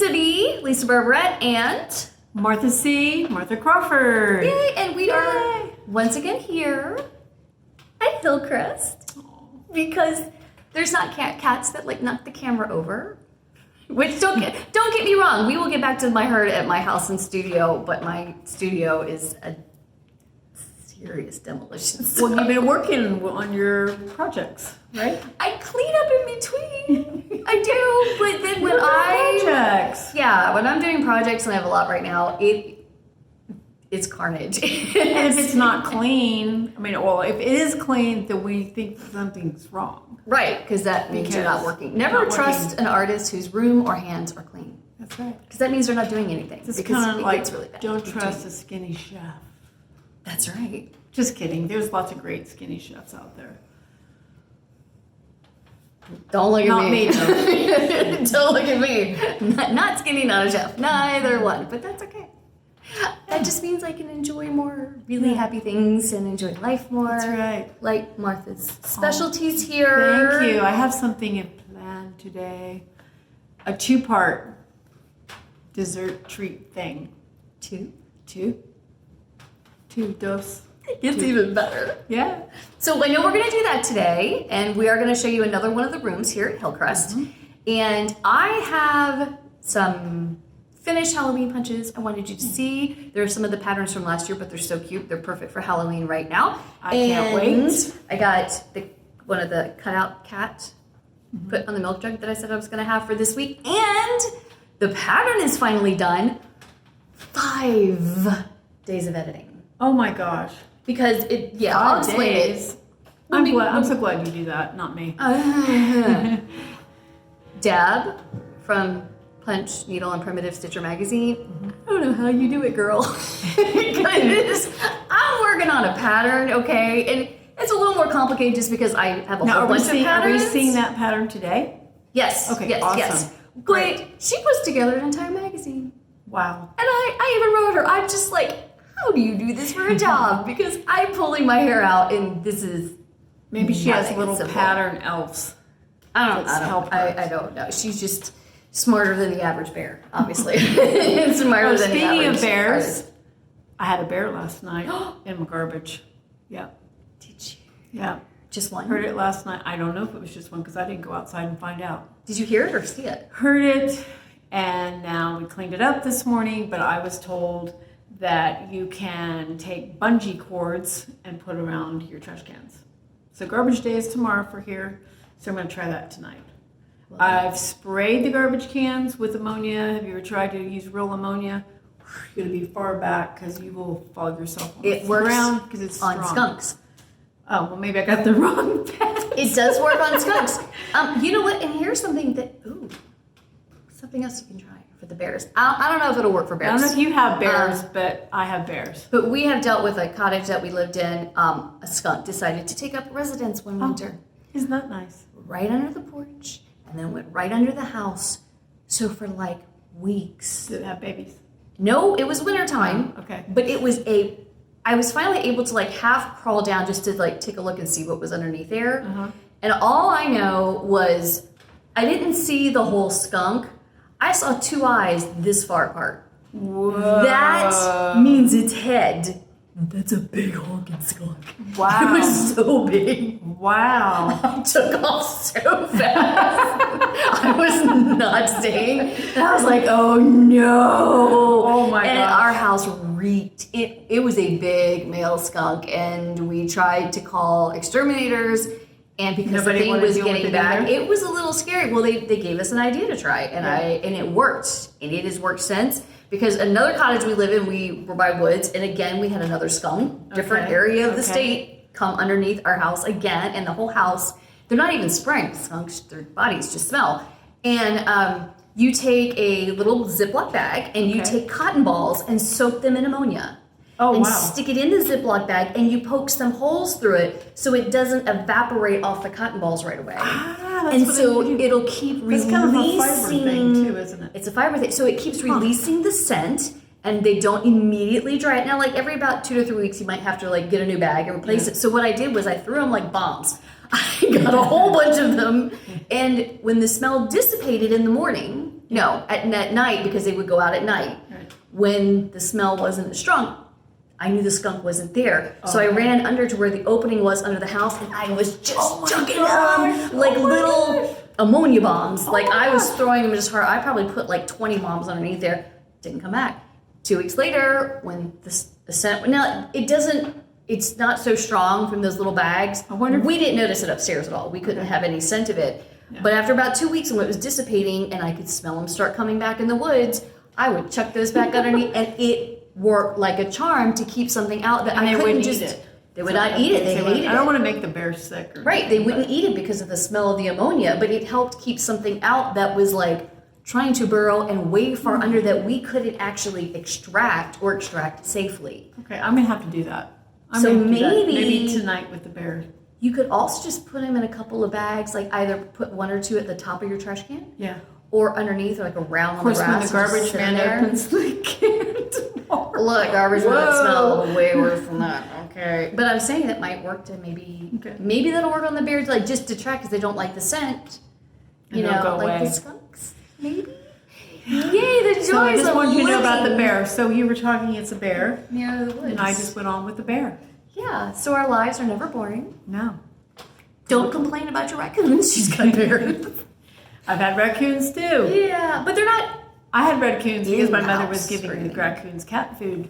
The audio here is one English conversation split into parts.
Felicity, Lisa Barbarette, and Martha C. Martha Crawford. Yay! And we are once again here at Hillcrest because there's not cats that like knock the camera over. Which don't get me wrong, we will get back to my herd at my house and studio, but my studio is a serious demolition. Well, you've been working on your projects, right? I clean up in between. I do, but then when when I'm doing projects, and I have a lot right now, it's carnage. And if it's not clean, if it is clean, then we think something's wrong. Right, because that means you're not working. Never trust an artist whose room or hands are clean. That's right. Because that means they're not doing anything. It's kind of like, really bad. Don't trust a skinny chef. That's right. Just kidding. There's lots of great skinny chefs out there. Don't look at me. Not me, though. Don't look at me. Not skinny, not a chef. Neither one. But that's okay. That just means I can enjoy more really happy things and enjoy life more. That's right. Like Martha's specialties here. Thank you. I have something in plan today. A 2-part dessert treat thing. Two dose. It gets even better. Yeah. So I know we're going to do that today, and we are going to show you another one of the rooms here at Hillcrest. Mm-hmm. And I have some finished Halloween punches I wanted you to see. There are some of the patterns from last year, but they're so cute. They're perfect for Halloween right now. I can't wait. I got one of the cutout cat put on the milk jug that I said I was going to have for this week. And the pattern is finally done. 5 days of editing. Oh my gosh. Because I'll explain it. I'm so glad you do that, not me. Deb from Punch, Needle, and Primitive Stitcher magazine. I don't know how you do it, girl. Because I'm working on a pattern, okay? And it's a little more complicated just because I have a whole bunch of patterns. Are we seeing that pattern today? Yes. Okay, yes, awesome. yes. Great. But she puts together an entire magazine. Wow. And I even wrote her, I'm just like, how do you do this for a job? Because I'm pulling my hair out and this is maybe she has little pattern elves. I don't know. She's just smarter than the average bear, obviously. Smarter than the average. Speaking of bears, I had a bear last night in my garbage. Yeah. Did you? Yeah. Just one? Heard it last night. I don't know if it was just one because I didn't go outside and find out. Did you hear it or see it? Heard it, and now we cleaned it up this morning, but I was told that you can take bungee cords and put around your trash cans. So garbage day is tomorrow for here, so I'm going to try that tonight. I've sprayed the garbage cans with ammonia. Have you ever tried to use real ammonia? You're going to be far back because you will fall yourself on the ground because it's on strong. Skunks. Oh, well, maybe I got the wrong pet. It does work on skunks. You know what? And here's something something else you can try for the bears. I don't know if it'll work for bears. I don't know if you have bears, but I have bears. But we have dealt with a cottage that we lived in. A skunk decided to take up residence one winter. Isn't that nice? Right under the porch, and then went right under the house. So for like weeks. Did it have babies? No, it was wintertime. Okay. But I was finally able to like half crawl down just to like take a look and see what was underneath there. Uh-huh. And all I know was I didn't see the whole skunk. I saw 2 eyes this far apart. Whoa. That means its head. That's a big honking skunk. Wow. It was so big. Wow. I took off so fast. I was not staying. And I was like, oh no. Oh my god. And our house reeked. It was a big male skunk, and we tried to call exterminators, and because the thing was getting back, it was a little scary. Well, they gave us an idea to try, and it worked. And it has worked since. Because another cottage we live in, we were by woods, and again, we had another skunk, different area of the state, come underneath our house again, and the whole house, they're not even spraying skunks, their bodies just smell. And you take a little Ziploc bag, and you take cotton balls and soak them in ammonia. And stick it in the Ziploc bag, and you poke some holes through it so it doesn't evaporate off the cotton balls right away. And so it'll keep releasing. It's kind of a fiber thing too, isn't it? It's a fiber thing. So it keeps releasing the scent, and they don't immediately dry it. Now, like every about 2 to 3 weeks, you might have to like get a new bag and replace it. So what I did was I threw them like bombs. I got a whole bunch of them, and when the smell dissipated in the morning, No, at night, because they would go out at night. Right. When the smell wasn't as strong, I knew the skunk wasn't there. So I ran under to where the opening was under the house, and I was just chucking them like little ammonia bombs. Like I was throwing them just hard. I probably put like 20 bombs underneath there. Didn't come back. 2 weeks later, when the scent, now it's not so strong from those little bags. I wonder we didn't notice it upstairs at all. We couldn't have any scent of it. Yeah. But after about 2 weeks, when it was dissipating and I could smell them start coming back in the woods, I would chuck those back underneath, and it worked like a charm to keep something out that I couldn't just. Eat it. They would not eat it. They hated it. I don't want to make the bears sick. Right. They wouldn't eat it because of the smell of the ammonia, but it helped keep something out that was like trying to burrow and way far under that we couldn't actually extract safely. Okay, I'm gonna have to do that. Maybe tonight with the bear. You could also just put them in a couple of bags, like either put 1 or 2 at the top of your trash can. Yeah. Or underneath, or like around on the grass. Of course, when the garbage man opens the can tomorrow. Look, garbage man smell way worse than that. Okay. But I'm saying that might work to maybe that'll work on the bears, like just to try because they don't like the scent. You know, like the skunks. Maybe. Yay, the joys So I just wanted you to know about the living. bear. So you were talking, it's a bear. Near the woods. And I just went on with the bear. Yeah, so our lives are never boring. No. Don't complain about your raccoons. She's got bears. I've had raccoons too. Yeah, but they're not. I had raccoons because my mother was in-house giving or the anything. raccoons cat food.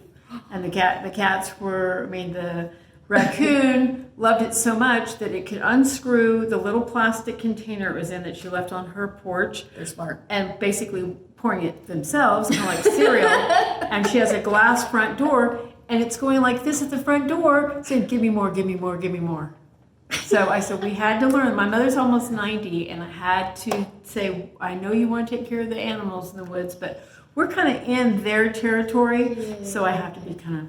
And the raccoon loved it so much that it could unscrew the little plastic container it was in that she left on her porch. They're smart. And basically pouring it themselves, kind of like cereal. And she has a glass front door, and it's going like this at the front door, saying, "Give me more, give me more, give me more." So I said, we had to learn. My mother's almost 90, and I had to say, I know you want to take care of the animals in the woods, but we're kind of in their territory, so I have to be kind of,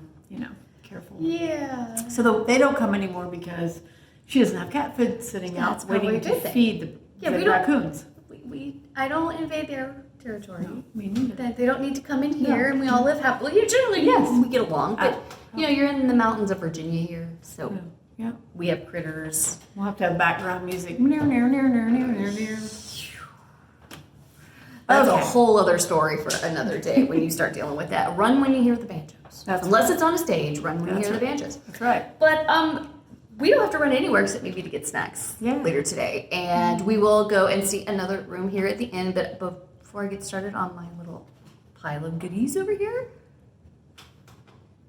careful. Yeah. So they don't come anymore because she doesn't have cat food sitting out waiting to feed the raccoons. I don't invade their territory. No, me neither. They don't need to come in here, and we all live happily. Yeah, generally, yes, we get along. But you're in the mountains of Virginia here, so yeah, we have critters. We'll have to have background music. That's a whole other story for another day when you start dealing with that. Run when you hear the banjos. Unless it's on a stage, run when you hear the banjos. That's right. But we don't have to run anywhere except maybe to get snacks later today. And we will go and see another room here at the end. But before I get started on my little pile of goodies over here.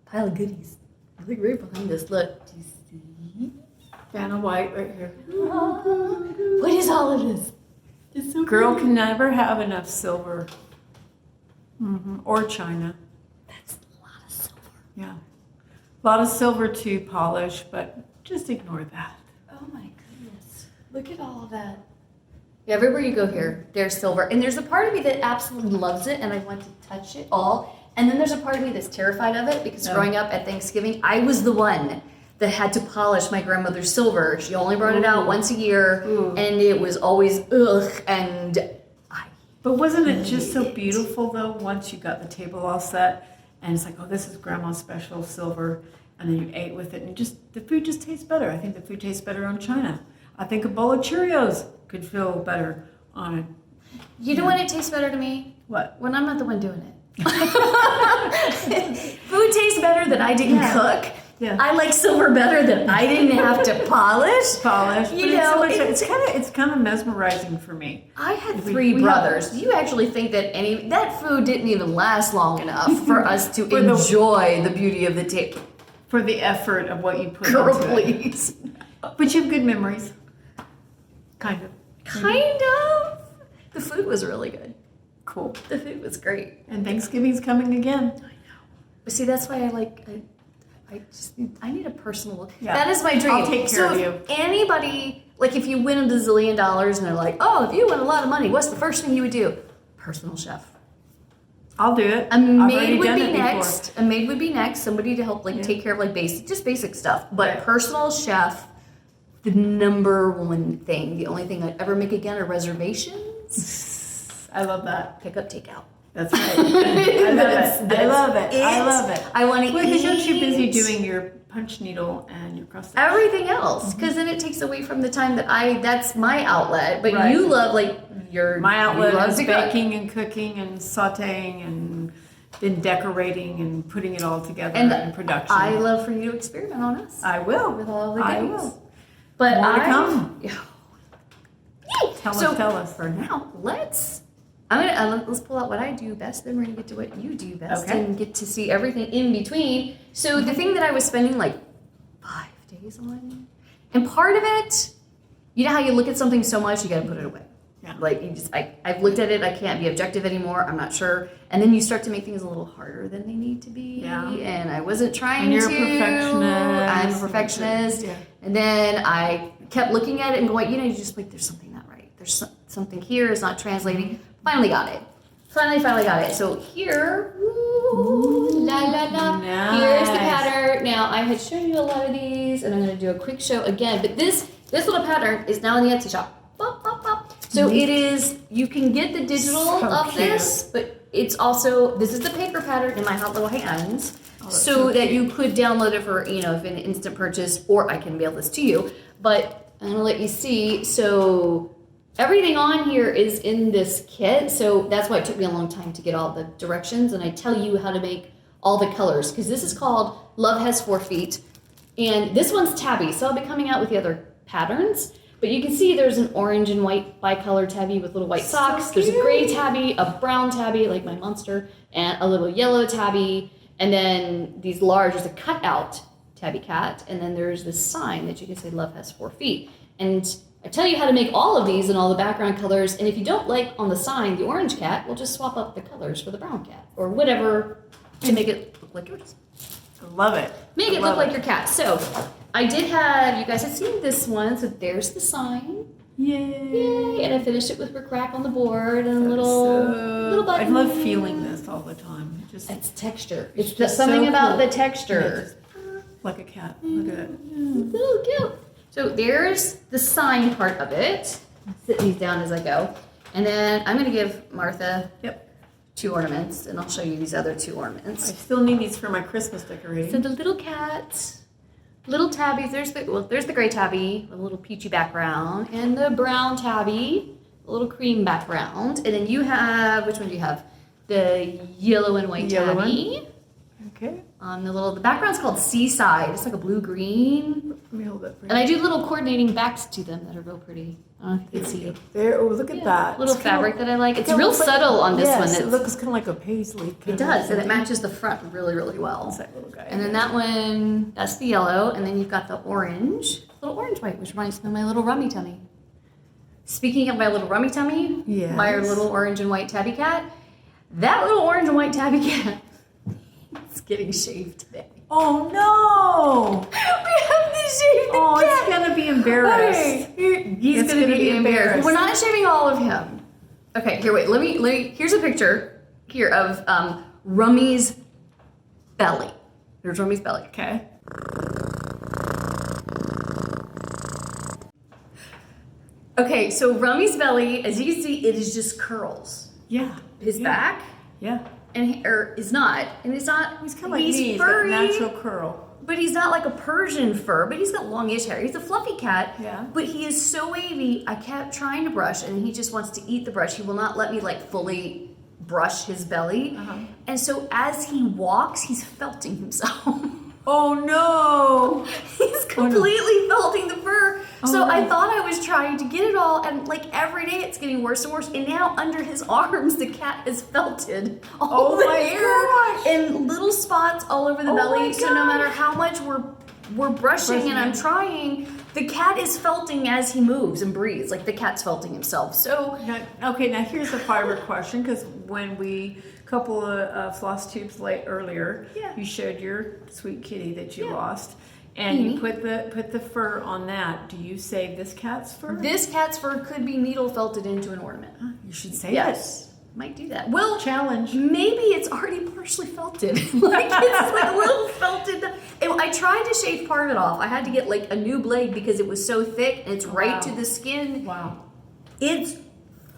Pile of goodies. Look right behind us. Look. Do you see? Vanna White right here. What is all of this? It's so Girl pretty. can never have enough silver. Or china. That's a lot of silver. Yeah. A lot of silver to polish, but just ignore that. Oh my goodness. Look at all of that. Yeah, everywhere you go here, there's silver. And there's a part of me that absolutely loves it and I want to touch it all. And then there's a part of me that's terrified of it because growing up at Thanksgiving, I was the one that had to polish my grandmother's silver. She only brought it out once a year and it was always ugh. And But wasn't it just so beautiful though, once you got the table all set and it's like, oh, this is grandma's special silver, and then you ate with it and the food just tastes better. I think the food tastes better on china. I think a bowl of Cheerios could feel better on it. You know when it tastes better to me? What? When I'm not the one doing it. Food tastes better that I didn't cook. Yeah. I like silver better than I didn't have to polish. You know, it's kind of mesmerizing for me. I had three brothers. Do you actually think that that food didn't even last long enough for us to enjoy the beauty of the table? For the effort of what you put Girl, into please. it. But you have good memories. Kind of. Kind of. The food was really good. Cool. The food was great. And Thanksgiving's coming again. I know. But see, that's why I need a personal. Yeah. That is my dream. I'll take care of you. If anybody, like if you win $1 zillion and they're like, oh, if you win a lot of money, what's the first thing you would do? Personal chef. I'll do it. A maid would be next. A maid would be next. Somebody to help take care of basic stuff. But personal chef, the number one thing, the only thing I'd ever make again are reservations. I love that. Pick up, take out. That's right. I love it. I love it. I love it. I want to eat. Because you're too busy doing your punch needle and your cross stitch. Everything else, because then it takes away from the time that that's my outlet. But Right. you love my outlet you love is to cook. baking and cooking and sauteing and then decorating and putting it all together And in production. I love for you to experiment on us. I will. With all the I goodies. will. But More to come. Yay! Tell us. For now, let's pull out what I do best. Then we're gonna get to what you do best Okay. and get to see everything in between. So the thing that I was spending like 5 days on, and part of it, you know how you look at something so much you gotta put it away. Yeah. Like you just, I've looked at it. I can't be objective anymore. I'm not sure. And then you start to make things a little harder than they need to be. Yeah. And I wasn't trying And you're to. a perfectionist. I'm a perfectionist. Yeah. And then I kept looking at it and going, you just like, there's something not right. There's something here is not translating. Finally got it. Finally got it. So here, la la la. Nice. Here's the pattern. Now I had shown you a lot of these, and I'm going to do a quick show again. But this little pattern is now in the Etsy shop. Bop, bop, bop. So it is. You can get the digital So of cute. this, but it's also this is the paper pattern in my hot little hands. that's So so that cute. you could download it for, if an instant purchase, or I can mail this to you. But I'm gonna let you see. So everything on here is in this kit. So that's why it took me a long time to get all the directions. And I tell you how to make all the colors, because this is called Love Has 4 Feet. And this one's tabby. So I'll be coming out with the other patterns. But you can see there's an orange and white bicolor tabby with little white socks. So There's a cute. gray tabby, a brown tabby, like my monster, and a little yellow tabby. And then these large, there's a cutout tabby cat. And then there's this sign that you can say Love Has 4 Feet. And I tell you how to make all of these and all the background colors. And if you don't like on the sign the orange cat, we'll just swap up the colors for the brown cat or whatever to make it look like yours. I love it. Make it look like your cat. So I did have, you guys have seen this one. So there's the sign. Yay. Yay. And I finished it with bric rack on the board and a That is little button. I love feeling this all the time. Just It's texture. It's It's just something so about cool. the texture. like a cat. Look at it. So cute. So there's the sign part of it. Sit these down as I go. And then I'm going to give Martha Yep. 2 ornaments, and I'll show you these other 2 I ornaments. still need these for my Christmas decorating. So the little cats, little tabbies, there's the gray tabby with a little peachy background, and the brown tabby, a little cream background. And then you have, which one do you have? The yellow and white Yellow tabby. Okay. The background's called Seaside. It's like a blue-green. Let me hold that for you. And I do little coordinating backs to them that are real pretty. I don't know if you can see. There. Oh, look at that. Little It's kinda- fabric that I like. It's kinda real looks like- subtle on this yes, one. it It's, looks kind of like a paisley. it does, and it matches the front really, really well. It's that little guy. And then that one, that's the yellow, and then you've got the orange, little orange white, which reminds me of my little rummy tummy. Speaking of my little rummy tummy, Yes. my little orange and white tabby cat, that little orange and white tabby cat is getting shaved today. Oh no! We have to shave the Oh, cat. it's gonna be embarrassed. Okay, he's It's gonna, gonna be be embarrassed. embarrassed. We're not shaving all of him. Okay, here, wait. Let me. Here's a picture here of Rummy's belly. There's Rummy's belly. Okay. Okay, so Rummy's belly, as you can see, it is just curls. Yeah. His Yeah. back Yeah. is not, and it's not. He's kind of like me. he's He's got furry, natural curl. but he's not like a Persian fur. But he's got longish hair. He's a fluffy cat. Yeah. But he is so wavy. I kept trying to brush, and he just wants to eat the brush. He will not let me like fully brush his belly. Uh-huh. And so as he walks, he's felting himself. Oh no! He's completely felting the fur. So no. I thought I was trying to get it all, and like every day it's getting worse and worse. And now under his arms, the cat is felted all Oh the my hair gosh. and little spots all over the Oh belly. my So no matter gosh. how much we're brushing and I'm trying, the cat is felting as he moves and breathes. Like the cat's felting himself. So Now here's a fiber question, because when we couple of floss tubes earlier, Yeah. you showed your sweet kitty that you Yeah. lost, and you Beanie. put the fur on that. Do you save this cat's fur? this cat's fur could be needle felted into an ornament. You should save Yes, might do that. Well, it. Challenge. maybe it's already partially felted. Like it's like a little felted. I tried to shave part of it off. I had to get like a new blade because it was so thick and it's right Wow. to the skin. Wow. It's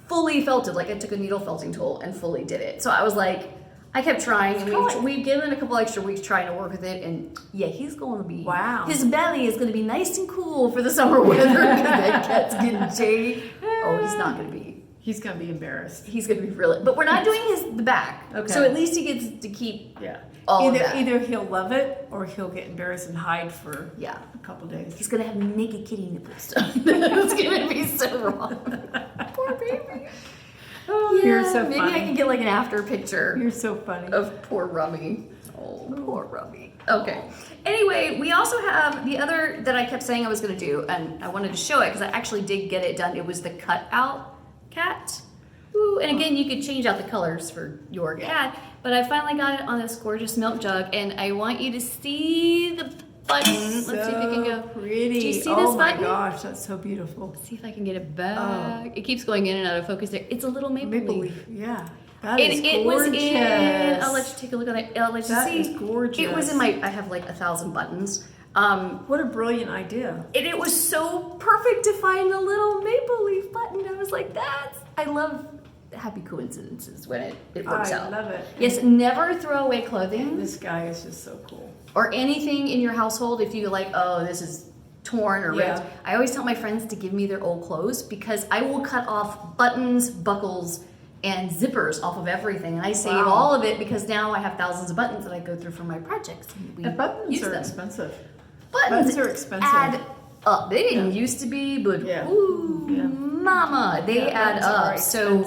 fully felted. Like I took a needle felting tool and fully did it. So I was like, I kept trying, and Skunk. we've given a couple extra weeks trying to work with it, and yeah, he's going to be. Wow. His belly is going to be nice and cool for the summer weather. That cat's getting shady. Oh, he's not going to be. He's gonna be embarrassed. He's going to be really. But we're not doing the back. Okay. So at least he gets to keep. Yeah. All of that. Either he'll love it or he'll get embarrassed and hide for Yeah. a couple days. He's going to have naked kitty nipples. It's going to be so wrong. Poor baby. Oh, Yeah, you're so maybe funny. I can get like an after picture. You're so funny. Of poor Rummy. Oh, poor Rummy. Okay. Anyway, we also have the other that I kept saying I was going to do, and I wanted to show it because I actually did get it done. It was the cutout cat. Ooh, and again, you could change out the colors for your cat, but I finally got it on this gorgeous milk jug, and I want you to see the button. Let's see if it can go. Pretty. Do you see oh this my button? gosh, that's so beautiful. Let's see if I can get it back. It keeps going in and out of focus there. It's a little maple leaf. Yeah. That is It gorgeous. was in. I'll let you take a look at it. I'll let you That see. is gorgeous. It was in my. I have like 1,000 buttons. What a brilliant idea. And it was so perfect to find the little maple leaf button. I was like, I love happy coincidences when it works out. I love it. Yes, never throw away clothing This guy is just so cool. or anything in your household if you like, oh, this is torn or ripped. I always tell my friends to give me their old clothes because I will cut off buttons, buckles, and zippers off of everything. And I save all of it because now I have thousands of buttons that I go through for my projects. And buttons use are them. expensive. Buttons are expensive. add up. They didn't used to be, but mama, they add up. So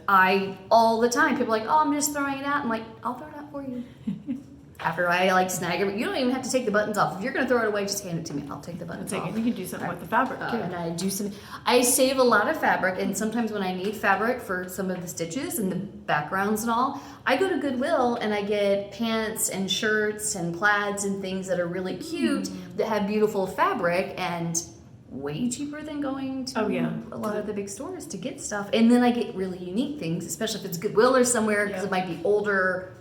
I all the time people are like, oh, I'm just throwing it out. I'm like, I'll throw it out for you. After I like snag it, you don't even have to take the buttons off. If you're gonna throw it away, just hand it to me. I'll take the buttons off. You can do something with the fabric too. And I do some. I save a lot of fabric, and sometimes when I need fabric for some of the stitches and the backgrounds and all, I go to Goodwill and I get pants and shirts and plaids and things that are really cute that have beautiful fabric and way cheaper than going to a lot of the big stores to get stuff. And then I get really unique things, especially if it's Goodwill or somewhere because it might be older.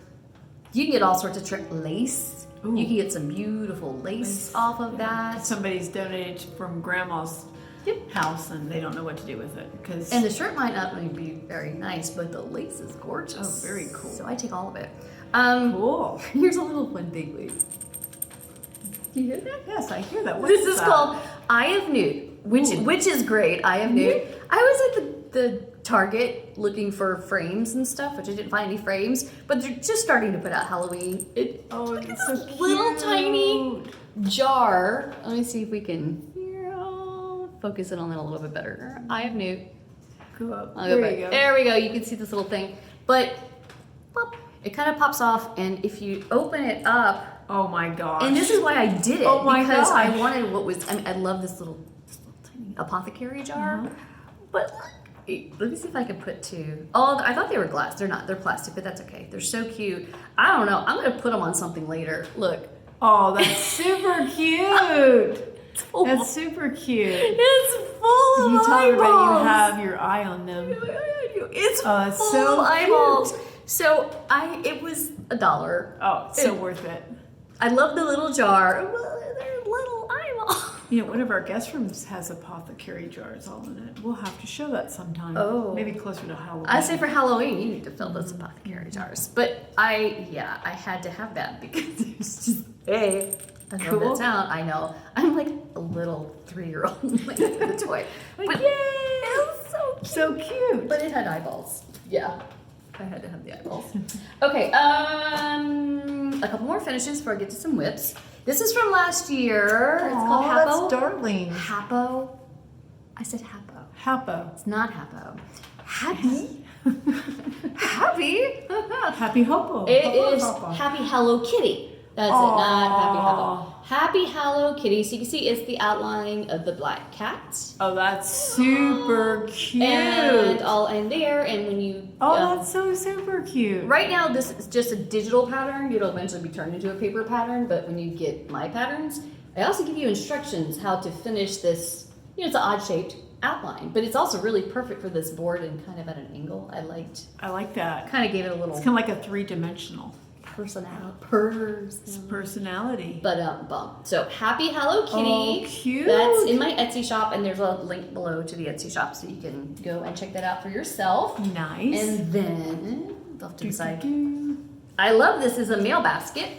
You can get all sorts of lace. Ooh. You can get some beautiful lace off of that. Somebody's donated from grandma's house and they don't know what to do with it. And the shirt might not really be very nice, but the lace is gorgeous. Oh, very cool. So I take all of it. Cool. Here's a little fun thing, wait. Do you hear that? Yes, I hear that. This is called Eye of Newt, which is great. Eye of Newt. I was at the Target looking for frames and stuff, which I didn't find any frames, but they're just starting to put out Halloween. It's so cute. Little tiny jar. Let me see if we can. Here, I'll focus in on it a little bit better. Eye of Newt. Go up. There you go. There we go. You can see this little thing, but it kind of pops off, and if you open it up. Oh my gosh. And this is why I did it. Oh my because gosh. I wanted what was. I love this little tiny apothecary jar, but. Let me see if I can put two. Oh, I thought they were glass. They're not. They're plastic, but that's okay. They're so cute. I don't know. I'm going to put them on something later. Look. Oh, that's super cute. That's super cute. It's full of You tell eyeballs. everybody you have your eye on them. It's full so of eyeballs. So it was $1. Oh, it's so worth it. I love the little jar. They're little eyeballs. You know, one of our guest rooms has apothecary jars all in it. We'll have to show that sometime. Oh. Maybe closer to Halloween. I say for Halloween, you need to fill those apothecary jars. But I had to have that because it's just, I know that's out. I know. I'm like a little 3-year-old with a toy. Like, but yay! It was so cute. So cute. But it had eyeballs. Yeah. I had to have the eyeballs. Okay, a couple more finishes before I get to some whips. This is from last year. It's called Happo. That's darling. Happo. I said Happo. Happo. It's not Happo. Happy. Happy. Happy Hoppo. It Hoppo, is Hoppo. Happy Hello Kitty. That's it, not Happy Happo. Happy Hello Kitty. So you can see it's the outline of the black cat. Oh, that's super cute. And all in there, and when you... that's so super cute. Right now, this is just a digital pattern. It'll eventually be turned into a paper pattern, but when you get my patterns, I also give you instructions how to finish this. It's an odd-shaped outline, but it's also really perfect for this board and kind of at an angle. I like that. Kind of gave it a little... It's kind of like a 3-dimensional. Personality. But so Happy Hello Kitty. Oh, cute. That's in my Etsy shop, and there's a link below to the Etsy shop, so you can go and check that out for yourself. Nice. And then off to the side. I love this as a mail basket.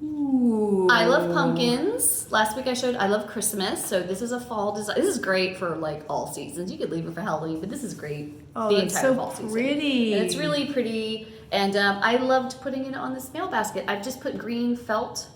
Ooh. I love pumpkins. Last week I love Christmas, so this is a fall design. This is great for like all seasons. You could leave it for Halloween, but this is great. Oh, the it's entire so fall season. pretty. And it's really pretty. And I loved putting it on this mail basket. I've just put green felt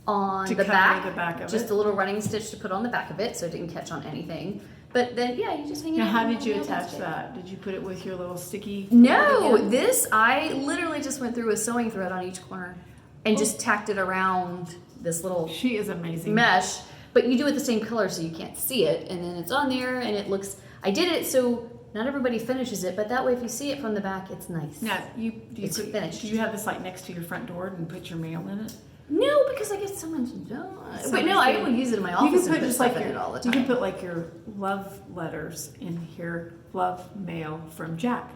on the back of just it. a little running stitch to put on the back of it so it didn't catch on anything. But then, yeah, you just hang it Now, on how the did you mail attach basket. that? Did you put it with your little sticky? No, this, I literally just went through a sewing thread on each corner and just tacked it around this little She is amazing. mesh. But you do it the same color so you can't see it. And then it's on there and it looks, I did it so not everybody finishes it, but that way if you see it from the back, it's nice. Now, It's finished. Do you have this like next to your front door and put your mail in it? No, because I get someone to do it. So But no, I will use it in my office. You can put and just stuff like in your it all the You time. can put like your love letters in here. Love mail from Jack.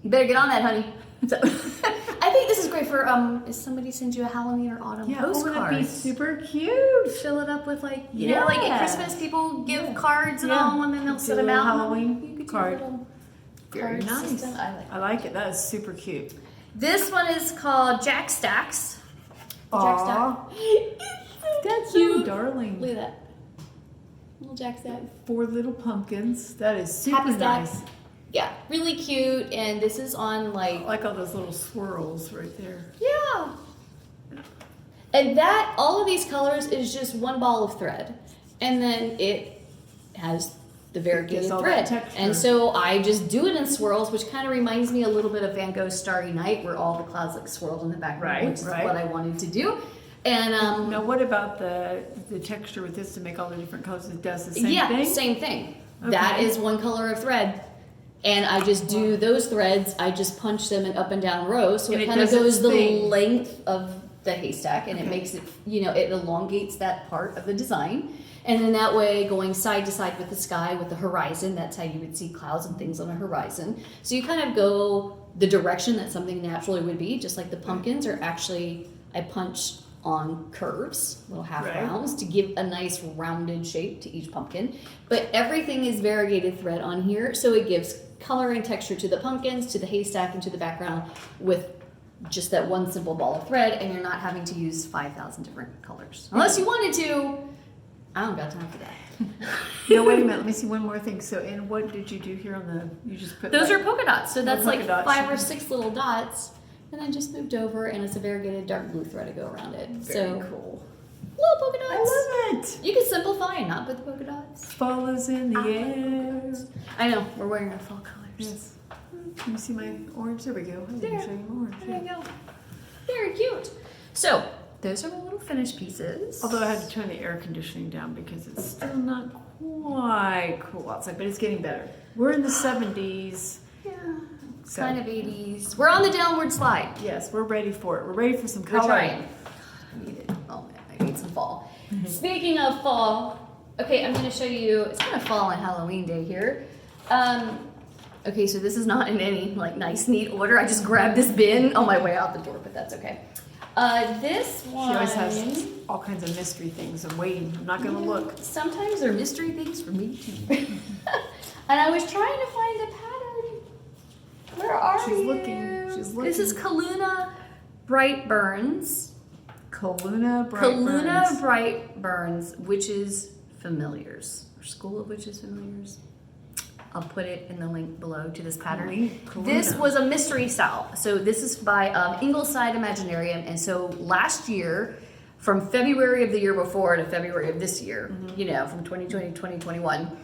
You better get on that, honey. So, I think this is great for if somebody sends you a Halloween or autumn postcard. Wouldn't it be super cute? Fill it up with like you know, like at Christmas people give cards and all, and then they'll set them out. Halloween You could do card. a little Very card nice. system. I like it. That is super cute. This one is called Jack Stacks. The Jack Aw. Stack. That's cute. so darling. Look at that. Little Jack Stack. 4 little pumpkins. That is super Happy nice. Stacks. Yeah, really cute. And this is on I like all those little swirls right there. yeah. And that, all of these colors is just one ball of thread. And then it has the variegated all thread. that texture. And so I just do it in swirls, which kind of reminds me a little bit of Van Gogh's Starry Night, where all the clouds look swirled in the background, Right, which is right. what I wanted to do. And Now, what about the texture with this to make all the different colors? It does the same yeah, thing? same thing. Okay. That is one color of thread. And I just do those threads, I just punch them in up and down rows, so And it it kind of does goes its the thing. length of the haystack, and it Okay. makes it, you know, it elongates that part of the design. And then that way, going side to side with the sky, with the horizon, that's how you would see clouds and things on a horizon. So you kind of go the direction that something naturally would be, just like the pumpkins are actually, I punch on curves, little half Right. rounds, to give a nice rounded shape to each pumpkin. But everything is variegated thread on here, so it gives color and texture to the pumpkins, to the haystack, and to the background with just that one simple ball of thread, and you're not having to use 5,000 different colors. Unless you wanted to. I don't got time for that. No, wait a minute. Let me see one more thing. So, and what did you do here on the? You just put Those like, are polka dots, so that's polka like dots. 5 or 6 little dots, and then just moved over, and it's a variegated dark blue thread to go around it. very so cool. little polka dots. I love it. You can simplify and not put the polka dots. Fall is in the air. I know, we're wearing our fall colors. Yes. Can you see my orange? There we go. I There. didn't show you my orange. There you go. Very cute. So, those are my little finished pieces. Although I had to turn the air conditioning down because it's still not quite cool outside, but it's getting better. We're in the 70s. Yeah, So, kind of 80s. We're on the downward slide. yes, we're ready for it. We're ready for some We're color. trying. I need it. Oh man, I need some fall. Speaking of fall, okay, I'm going to show you. It's kind of fall on Halloween day here. Okay, so this is not in any like nice, neat order. I just grabbed this bin on my way out the door, but that's okay. This one. She always has all kinds of mystery things. I'm waiting. I'm not going to look. Sometimes they're mystery things for me too. And I was trying to find the pattern. Where are She's you? looking. She's looking. This is Kaluna Brightburns. Kaluna Kaluna Brightburns Witches Familiars. Or School of Witches Familiars. I'll put it in the link below to this pattern. Kaluna. This was a mystery style. So this is by Ingleside Imaginarium. And so last year, from February of the year before to February of this year, you know, from 2020 to 2021,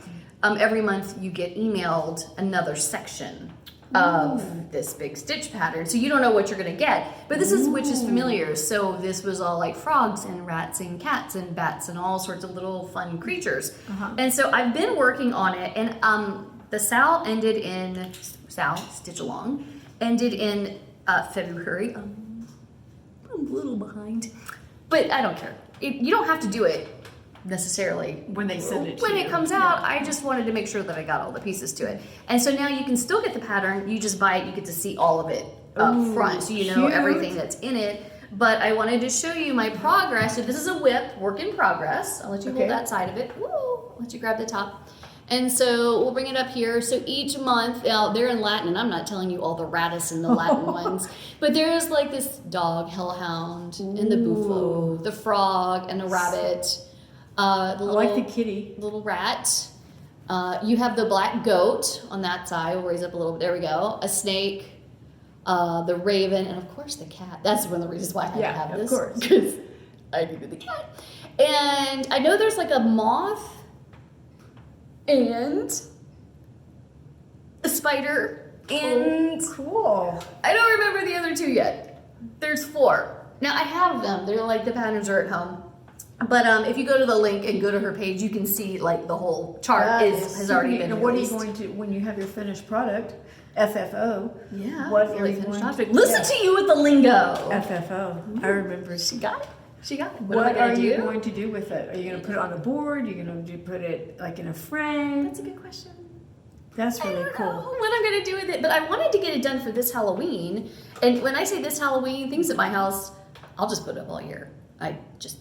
every month you get emailed another section of this big stitch pattern. So you don't know what you're going to get. But this is Witches Familiars. So this was all like frogs and rats and cats and bats and all sorts of little fun creatures. And so I've been working on it. And the Stitch Along, ended in February. I'm a little behind. But I don't care. You don't have to do it necessarily When they send it to when you. it comes out. I just wanted to make sure that I got all the pieces to it. And so now you can still get the pattern. You just buy it. You get to see all of it up front, so you know cute. everything that's in it. But I wanted to show you my progress. So this is a whip, work in progress. I'll let you Okay. hold that side of it. Woo! I'll let you grab the top. And so we'll bring it up here. So each month, they're in Latin, and I'm not telling you all the ratus and the Latin ones, but there is like this dog, hellhound, and the buffo, the frog, and the rabbit. I like the kitty. Little rat. You have the black goat on that side. We'll raise up a little bit. There we go. A snake, the raven, and of course the cat. That's one of the reasons why I had to have this. Of course. Because I needed the cat. And I know there's like a moth and a spider and cool. I don't remember the other two yet. There's 4. Now I have them. They're like the patterns are at home. But if you go to the link and go to her page, you can see like the whole chart has already been released. What are you going to, when you have your finished product, FFO? Yeah. What are you going to listen to you with the lingo. FFO. I remember. She got it. She got it. What are you going to do with it? Are you going to put it on a board? Are you going to put it like in a frame? That's a good question. That's really cool. I don't know what I'm going to do with it, but I wanted to get it done for this Halloween. And when I say this Halloween, things at my house, I'll just put it up all year. I just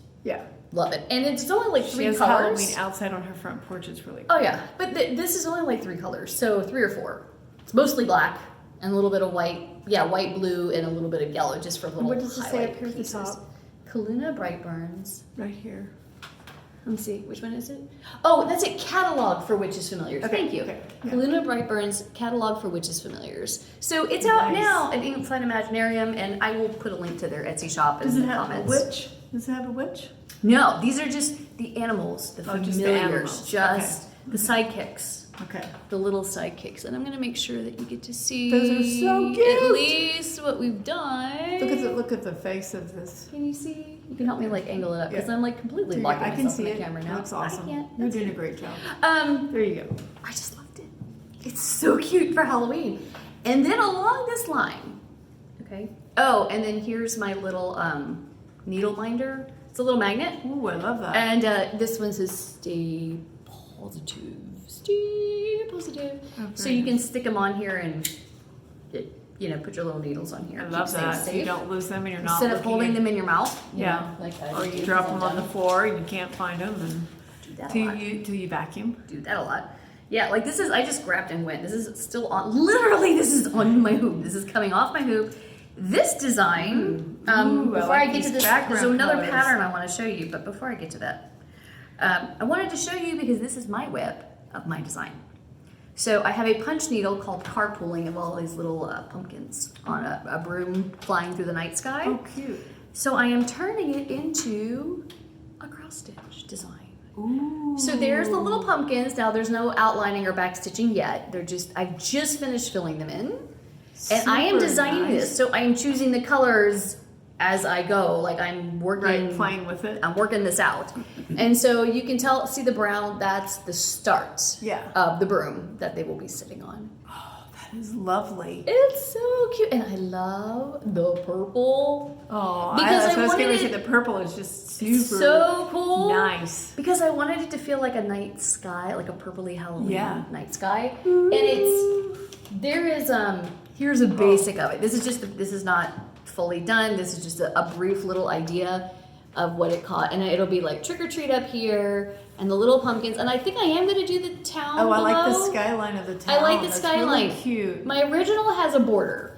love it. And it's only like 3 colors. Halloween outside on her front porch. It's really cool. Oh yeah, but this is only like 3 colors, so 3 or 4. It's mostly black and a little bit of white. Yeah, white, blue, and a little bit of yellow, just for little. What does it say up here at the pieces. top? Kaluna Brightburns. Right here. Let me see, which one is it? Oh, that's it. Catalog for Witches Familiars. Okay, Thank you. okay, yeah. Kaluna Brightburns Catalog for Witches Familiars. So it's out now at Inside Imaginarium, and I will put a link to their Etsy shop in the comments. Does it have a witch? Does it have a witch? No, these are just the animals, the familiars, just the sidekicks. Okay. The little sidekicks. And I'm going to make sure that you get to see those are so cute. At least what we've done. Look at the face of this. Can you see? You can help me like angle it up because I'm like completely blocking I can myself see in the camera now. It looks awesome. I can't. You're doing a great job. There you go. I just loved it. It's so cute for Halloween. And then along this line, okay. Oh, and then here's my little needle binder. It's a little magnet. Ooh, I love that. And this one says stay positive. Stay positive. Oh, so you can stick them on here and, put your little needles on here. I love that. So you don't lose them and you're not instead of holding them in your mouth. Yeah. Or you drop them on the floor and you can't find them. And do that till you vacuum. Do that a lot. Yeah, like this is, I just grabbed and went. This is still on, literally this is on my hoop. This is coming off my hoop. This design, before I get to this, there's another pattern I want to show you, but before I get to that, I wanted to show you because this is my web of my design. So I have a punch needle called Carpooling of all these little pumpkins on a broom flying through the night sky. Oh, cute. So I am turning it into a cross stitch design. Ooh. So there's the little pumpkins. Now there's no outlining or back stitching yet. I've just finished filling them in. And I am designing this, so I am choosing the colors as I go. Like I'm working, playing with it. I'm working this out, and so you can see the brown. That's the start of the broom that they will be sitting on. Oh, that is lovely. It's so cute, and I love the purple. Oh, because I was going to say the purple is just super so cool, nice. Because I wanted it to feel like a night sky, like a purpley Halloween night sky, and there is Here's a basic of it. This is not fully done. This is just a brief little idea of what it caught. And it'll be like trick or treat up here and the little pumpkins. And I think I am going to do the town below. I like the skyline of the town. I like the skyline. Really cute. My original has a border.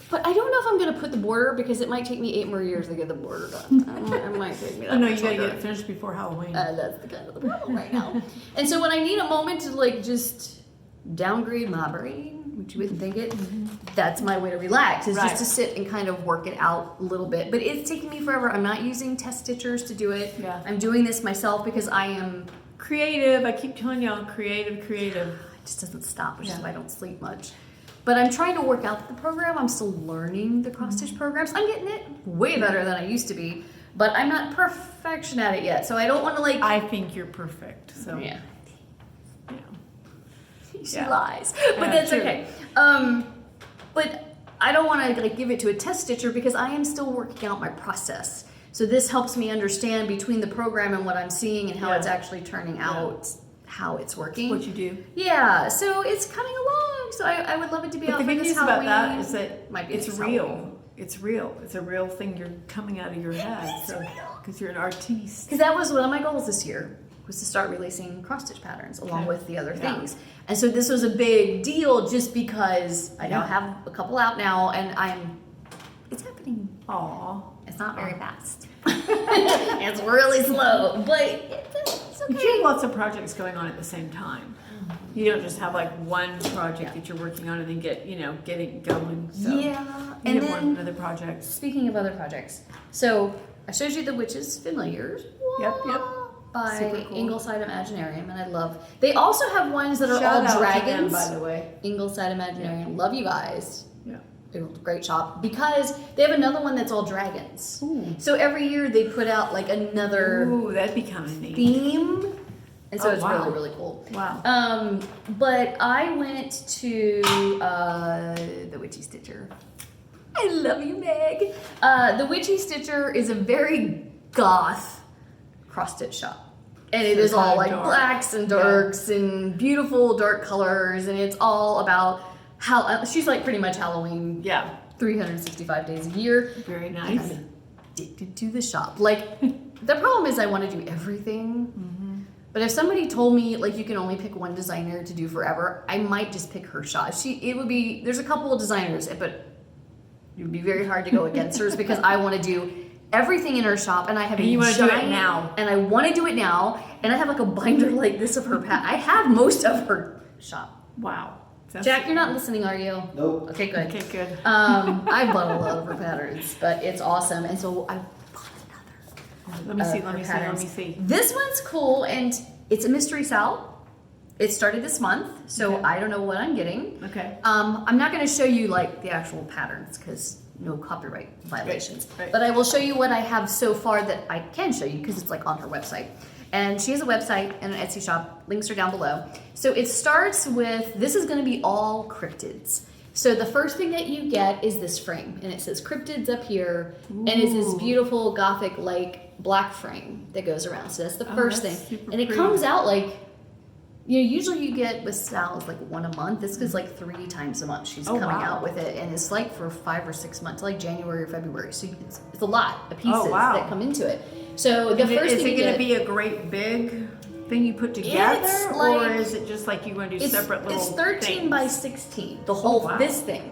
But I don't know if I'm going to put the border because it might take me 8 more years to get the border done. It might take me that no, much you got to longer. get it finished before Halloween. That's the kind of the problem right now. And so when I need a moment to like just downgrade my brain, which you wouldn't think it, that's my way to relax, is just to sit and kind of work it out a little bit. But it's taking me forever. I'm not using test stitchers to do it. Yeah. I'm doing this myself because I am creative. I keep telling y'all, creative. It just doesn't stop, which is why I don't sleep much. But I'm trying to work out the program. I'm still learning the cross stitch programs. I'm getting it way better than I used to be, but I'm not perfection at it yet. So I don't want to like. I think you're perfect. So yeah. She Yeah. lies, but that's true. okay. But I don't want to like give it to a test stitcher because I am still working out my process. So this helps me understand between the program and what I'm seeing and how it's actually turning out, how it's working. What you do. Yeah, so it's coming along. So I would love it to be out the for good this news Halloween. about that is that Might be it's this real. Halloween. It's real. It's a real thing you're coming out of your head. It's real. Because you're an artiste. Because that was one of my goals this year. was to start releasing cross-stitch patterns along with the other Yeah. things. And so this was a big deal just because I now have a couple out now, and it's happening. Aw. It's not very fast. It's really slow, but it's okay. But you have lots of projects going on at the same time. You don't just have like one project that you're working on and then get it going. So Yeah. you And have then, another project. speaking of other projects, so I showed you the Witches Familiars. Yep. By Super cool. Ingleside Imaginarium, and I love. They also have ones that are Shout all out to dragons. them, by the way. Ingleside Imaginarium, love you guys. Yeah. They're a great shop because they have another one that's all dragons. Ooh. So every year they put out like another Ooh, that'd be kind of neat. theme, and so Oh, it's wow. really really cool. Wow. But I went to the Witchy Stitcher. I love you, Meg. The Witchy Stitcher is a very goth cross-stitch shop. And it So is all kinda like dark. blacks and darks and beautiful dark colors, and it's all about how she's like pretty much Halloween Yeah. 365 days a year. Very And nice. I'm addicted to the shop. Like, the problem is I want to do everything. But if somebody told me like you can only pick one designer to do forever, I might just pick her shop. There's a couple of designers, but it would be very hard to go against hers because I want to do everything in her shop, and I have And you want to do it now. and I want to do it now, and I have like a binder like this of her I have most of her shop. Wow. That's Jack, you're not listening, are you? Nope. Okay, good. Okay, good. I bought a lot of her patterns, but it's awesome, and so I bought another. Let me see. her Let me see. patterns. Let me see. This one's cool, and it's a mystery sal. It started this month, so Okay. I don't know what I'm getting. Okay. I'm not going to show you like the actual patterns because no copyright violations. Right. But I will show you what I have so far that I can show you because it's like on her website. And she has a website and an Etsy shop. Links are down below. So it starts with, this is going to be all cryptids. So the first thing that you get is this frame, and it says cryptids up here, and it's this beautiful gothic like black frame that goes around. So that's the first that's thing, super and it pretty. comes out like, usually you get with sals like one a month. This is like 3 times a month she's Oh, coming wow. out with it, and it's like for 5 or 6 months, like January or February. So it's a lot of pieces Oh, wow. that come into it. So the Is first it thing you going get, to be a great big thing you put together, It's or like- is it just like you want to do separate little? it's 13 things? by 16, the whole wow. this thing.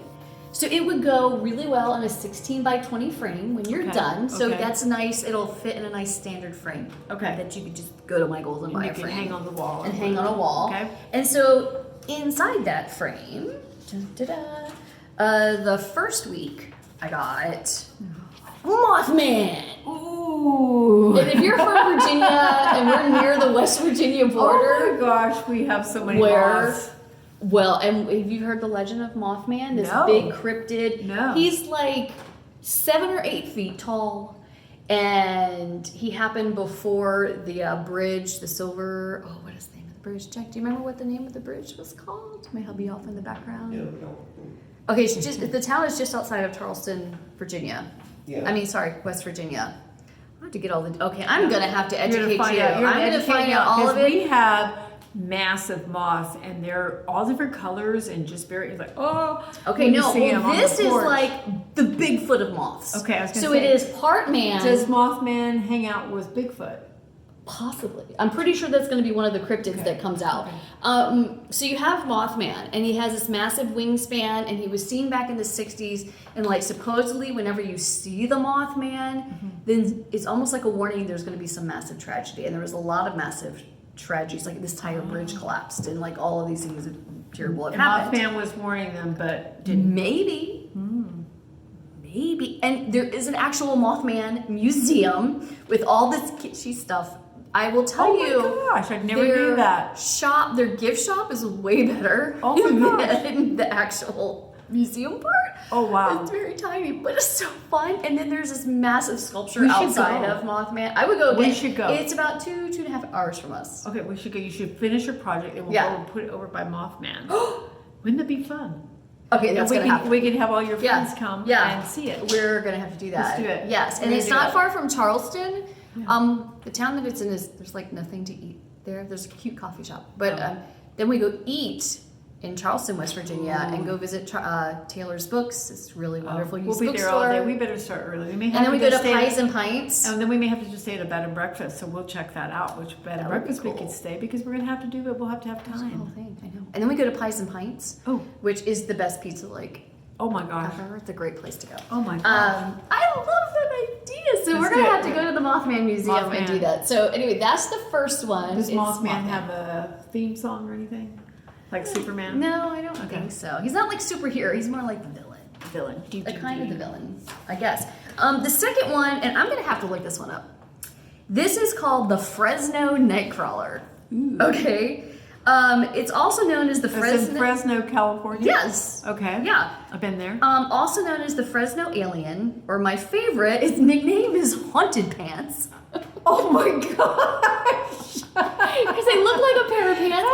So it would go really well in a 16 by 20 frame when you're Okay, done. So okay. that's nice. It'll fit in a nice standard frame. Okay. That you could just go to Michael's and And buy you a can frame. hang on the wall. And hang on a wall. Okay. And so inside that frame, the first week I got Mothman. Ooh. And if you're from Virginia and we're near the West Virginia Oh border, my gosh, we have so many where moths. well, and have you heard the legend of Mothman? This No. big cryptid. No. He's like 7 or 8 feet tall, and he happened before the bridge, the silver. Oh, what is the name of the bridge? Jack, do you remember what the name of the bridge was called? May I be off in the background? Yeah, no. Okay, it's just the town is just outside of Charleston, Virginia. Yeah. I mean, sorry, West Virginia. I have to get all the. Okay, I'm gonna have to You're educate gonna find you. out. You're I'm gonna educate find me out all of 'cause it. We have massive moths, and they're all different colors and just very like Okay, when you no, see 'em well, on this the is porch. like the Bigfoot of moths. Okay, I was gonna so say, it is part man. Does Mothman hang out with Bigfoot? Possibly. I'm pretty sure that's going to be one of the cryptids Okay. that comes out. Okay. So you have Mothman, and he has this massive wingspan, and he was seen back in the 60s, and like supposedly whenever you see the Mothman, then it's almost like a warning there's going to be some massive tragedy, and there was a lot of massive tragedies, like this entire bridge collapsed, and like all of these things terrible have And happened. Mothman was warning them, but didn't. Maybe. Maybe. And there is an actual Mothman museum with all this kitschy stuff. I will tell Oh you. my gosh, I never their knew that. Shop, their gift shop is way better Oh my gosh. than the actual museum part. Oh wow. It's very tiny, but it's so fun. And then there's this massive sculpture We should outside go. of Mothman. I would go We again. should go. It's about 2.5 hours from us. Okay, we should go. You should finish your project, and we'll Yeah. go and put it over by Mothman. Wouldn't that be fun? Okay, And that's we gonna can happen. we can have all your Yeah. friends come Yeah. and see it. We're gonna have to do that. Let's do it. Yes, and We're it's gonna do not that. far from Charleston. The town that it's in is there's like nothing to eat there. There's a cute coffee shop, but Oh. then we go eat in Charleston, West Virginia, and go visit Taylor's Books. It's really wonderful. We'll be there all day. We better start early. And then we go to Pies and Pints. And then we may have to just stay at a bed and breakfast, so we'll check that out, which bed and breakfast we could stay, because we're going to have to do it. We'll have to have time. That's the whole thing, I know. And then we go to Pies and Pints, which is the best pizza, oh my gosh. ever. It's a great place to go. Oh my gosh. I love that idea. So we're going to have to go to the Mothman Museum and do that. So anyway, that's the first one. Does Mothman have a theme song or anything? Like Superman? No, I don't think so. He's not like superhero. He's more like the villain. Kind of the villain, I guess. The second one, and I'm going to have to look this one up. This is called the Fresno Nightcrawler. Ooh. Okay. It's also known as the Fresno. In Fresno, California? Yes. Okay. Yeah. I've been there. Also known as the Fresno Alien, or my favorite, its nickname is Haunted Pants. Oh my gosh. Because they look like a pair of pants.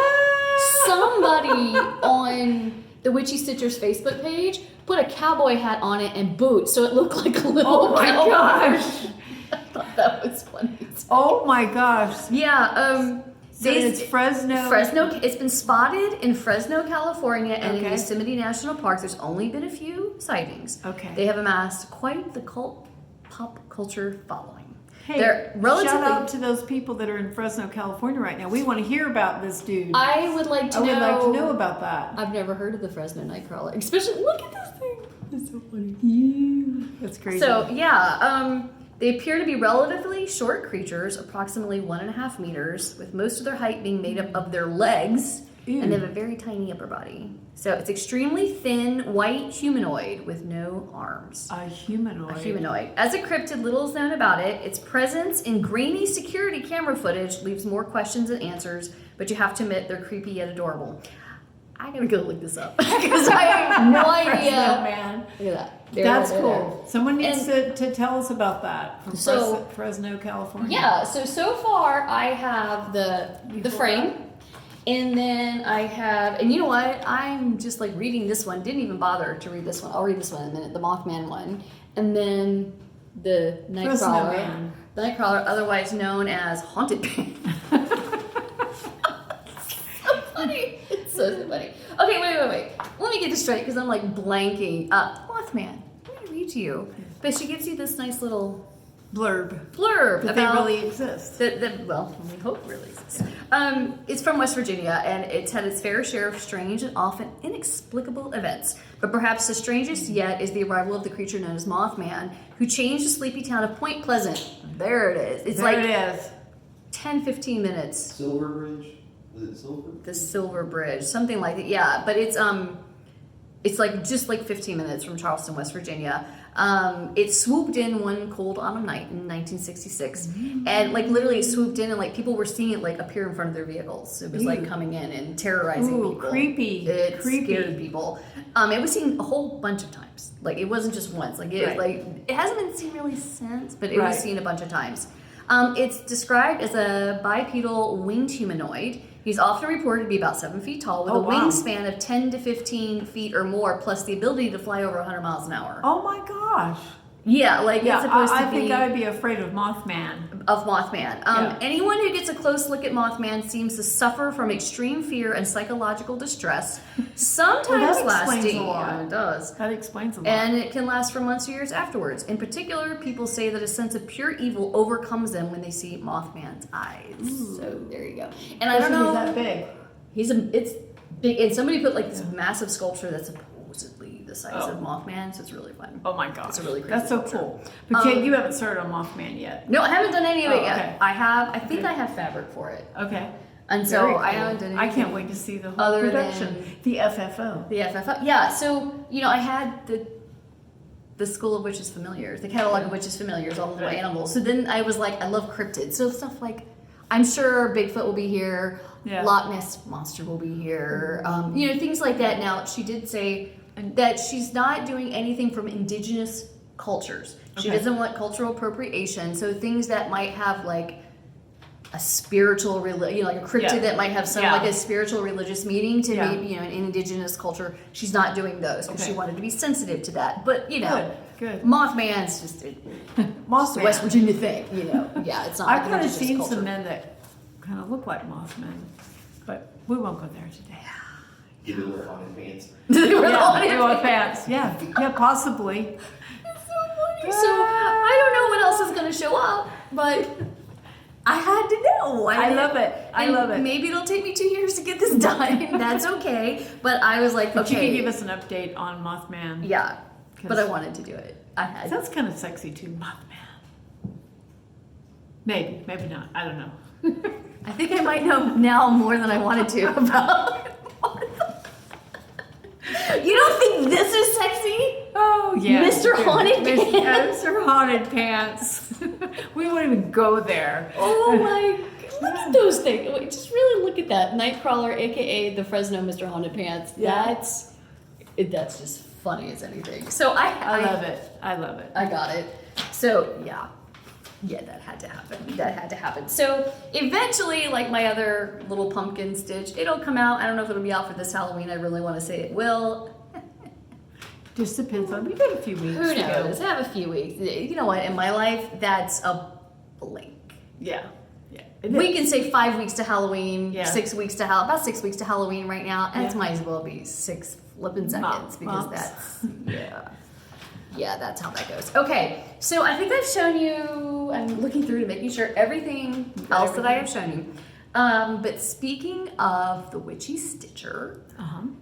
Somebody on the Witchy Stitchers Facebook page put a cowboy hat on it and boots, so it looked like a little. Oh my gosh! I thought that was funny. Oh my gosh! Yeah. So it's Fresno. It's been spotted in Fresno, California, and in Yosemite National Park. There's only been a few sightings. Okay. They have amassed quite the pop culture following. Hey, shout out to those people that are in Fresno, California right now. We want to hear about this dude. I would like to know about that. I've never heard of the Fresno Nightcrawler. Especially, look at this thing. It's so funny. That's crazy. So, yeah, they appear to be relatively short creatures, approximately 1.5 meters, with most of their height being made up of their legs. Ew. And they have a very tiny upper body. So it's extremely thin, white humanoid with no arms. A humanoid. As a cryptid, little is known about it. Its presence in grainy security camera footage leaves more questions than answers, but you have to admit they're creepy yet adorable. I gotta go look this up because I have no idea. Fresno, man. Look at that. That's cool. Someone needs to tell us about that from Fresno, California. Yeah. So far I have the frame. And then I have, and you know what? I'm just like reading this one. Didn't even bother to read this one. I'll read this one in a minute. The Mothman one. And then the Nightcrawler. The Nightcrawler, otherwise known as Haunted Pants. So funny. It's so funny. Okay, wait. Let me get this straight because I'm like blanking. Mothman. Let me read to you. But she gives you this nice little blurb that they really exist. Well, we hope really exists. It's from West Virginia, and it's had its fair share of strange and often inexplicable events. But perhaps the strangest yet is the arrival of the creature known as Mothman, who changed the sleepy town of Point Pleasant. There it is. It's there it is. 10-15 minutes. Silver Bridge? Is it Silver? The Silver Bridge, something like that. Yeah, but it's like just like 15 minutes from Charleston, West Virginia. It swooped in one cold autumn night in 1966, and like literally it swooped in, and like people were seeing it like appear in front of their vehicles. It was like coming in and terrorizing people. Creepy. It scared people. It was seen a whole bunch of times. Like it wasn't just once. Like it hasn't been seen really since, but it was seen a bunch of times. It's described as a bipedal winged humanoid. He's often reported to be about 7 feet tall with a wingspan of 10 to 15 feet or more, plus the ability to fly over 100 miles an hour. Oh my gosh. Yeah, it's supposed to be... I think I would be afraid of Mothman. Anyone who gets a close look at Mothman seems to suffer from extreme fear and psychological distress, sometimes lasting... a lot. Yeah, it does. That explains a lot. And it can last for months or years afterwards. In particular, people say that a sense of pure evil overcomes them when they see Mothman's eyes. Ooh. So there you go. And I don't know... He's that big. It's big. And somebody put like this massive sculpture that's supposedly the size of Mothman, so it's really fun. Oh my gosh. It's a really crazy That's so cool. But Kate, you haven't started on Mothman yet. No, I haven't done any of it yet. Okay. I think I have fabric for it. Okay. And so cool. I haven't done anything. I can't wait to see the whole production. The FFO. The FFO. Yeah, so, I had the School of Witches Familiars, the catalog of Witches Familiars, all the little animals. So then I was like, I love cryptids. So stuff like, I'm sure Bigfoot will be here, Loch Ness Monster will be here, things like that. Now, she did say that she's not doing anything from indigenous cultures. She doesn't want cultural appropriation. So things that might have like a spiritual, like a cryptid that might have some like a spiritual religious meaning to maybe an indigenous culture. She's not doing those because she wanted to be sensitive to that. But Good. Mothman's just a West Virginia thing. It's not. I've kind of seen some men that kind of look like Mothman, but we won't go there today. Did they wear haunted pants? They were Yeah, haunted they want pants. Yeah, possibly. It's so funny. So I don't know what else is going to show up, but I had to know. I love it. I love it. Maybe it'll take me 2 years to get this done. That's okay. But I was like, But okay. you can give us an update on Mothman. Yeah, but I wanted to do it. I had. Sounds kind of sexy too, Mothman. Maybe not. I don't know. I think I might know now more than I wanted to about. You don't think this is sexy? Oh yeah, Mr. Haunted Pants. Mr. Haunted Pants. We won't even go there. Oh my! Look at those things. Wait, just really look at that Nightcrawler, aka the Fresno Mr. Haunted Pants. Yeah. That's just funny as anything. So I love it. I love it. I got it. So yeah, that had to happen. That had to happen. So eventually, like my other little pumpkin stitch, it'll come out. I don't know if it'll be out for this Halloween. I really want to say it will. Just depends on. We got a few weeks. Who to go. knows? I have a few weeks. You know what? In my life, that's a blink. Yeah. Yeah. We can say 5 weeks to Halloween, Yeah. 6 weeks to Halloween, about 6 weeks to Halloween right now. And it Yeah. might as well be 6 flipping seconds because Months. that's, yeah, that's how that goes. Okay, so I think I've shown you, I'm looking through to making sure everything else that I have shown you. But speaking of the Witchy Stitcher,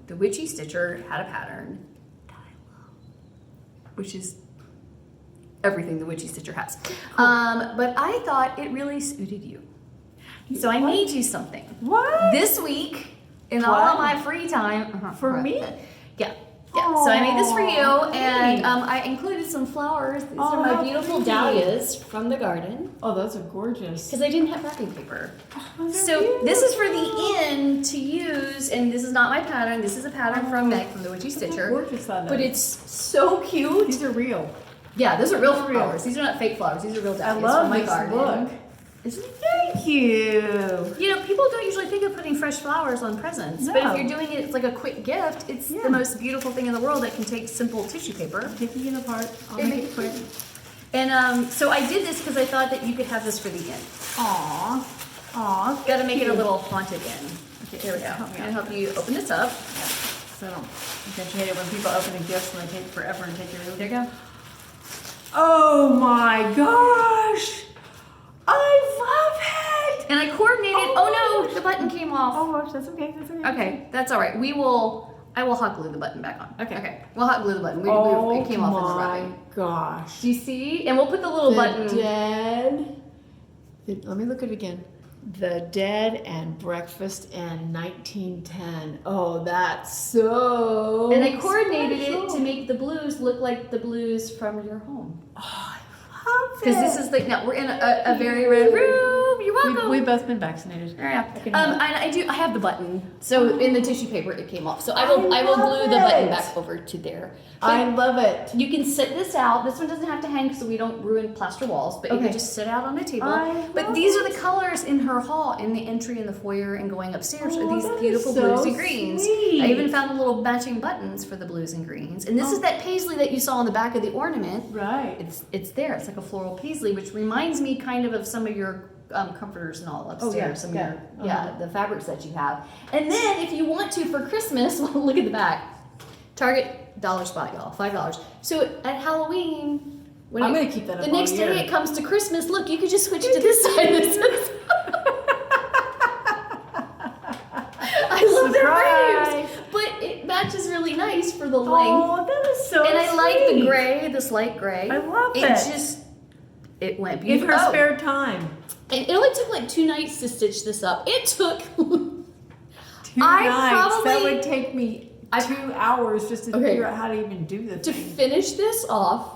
the Witchy Stitcher had a pattern that I love, which is everything the Witchy Stitcher has. But I thought it really suited you. So I made you something. What? This week, in all of my free time. For me? Yeah. Yeah, so I made this for you, Aw, and neat. I included some flowers. These Oh, are my how beautiful pretty. dahlias from the garden, Oh, those are gorgeous. because I didn't have wrapping paper. Oh, they're So this is for the beautiful. end to use, and this is not my pattern. This is a pattern from Meg from the Witchy Look how Stitcher. gorgeous that But is. it's so cute. These are real. Yeah, those are real Those are real. flowers. These are not fake flowers. These are real I dahlias love from my this garden. look. Isn't it? Thank you. You know, people don't usually think of putting fresh flowers on presents, but No. if you're doing it, it's like a quick gift. It's Yeah. the most beautiful thing in the world that can take simple tissue paper. Taking it apart. I'll And make it quick. And so I did this because I thought that you could have this for the end. Aw. Aw. Got to make it a little haunted end. Okay, Here we go. help I'm me gonna out. help you open this up. So I don't. I hate it when people open a gift and they take forever and take your. There you go. Oh my gosh! I love it! And I coordinated. Oh no, the button came off. Oh gosh, that's okay. That's okay. Okay, that's all right. I will hot glue the button back on. Okay. Okay. We'll hot glue the button. Oh It came off in the my wrapping. gosh. Do you see? And we'll put the little button. Let me look at it again. The Dead and Breakfast in 1910. Oh, that's so. And I coordinated special. it to make the blues look like the blues from your home. Oh, I love it. Because this is like, no, we're in a very red room. You're welcome. We've both been vaccinated. Yeah. can help. I have the button. So in the tissue paper it came off. So I will I glue love the button it. back over to there. I But love it. you can sit this out. This one doesn't have to hang so we don't ruin plaster walls, but you Okay. can just sit out on a table. I But love these are it. the colors in her hall, in the entry in the foyer and going upstairs Oh, are these that is beautiful so blues and greens. sweet. I even found the little matching buttons for the blues and greens. And this is that paisley that you saw on the back of the ornament. Right. It's there. It's like a floral paisley, which reminds me kind of some of your comforters and all upstairs. Oh, yeah, Some yeah. of your, the fabrics that you have. And then if you want to for Christmas, well, look at the back. Target dollar spot, y'all, $5. So at Halloween, when I'm gonna keep that up the all next year. day it comes to Christmas. Look, you could just switch it to this side. I love their Surprise. frames, but it matches really nice for the length. Oh, that is so And I like the sweet. gray, this light gray. I love it. it. It went In beautiful. her Oh, spare time. and it only took like 2 nights to stitch this up. It took. 2 I nights. That probably- would take me 2 hours just to Okay. figure out how to even do the To thing. finish this off,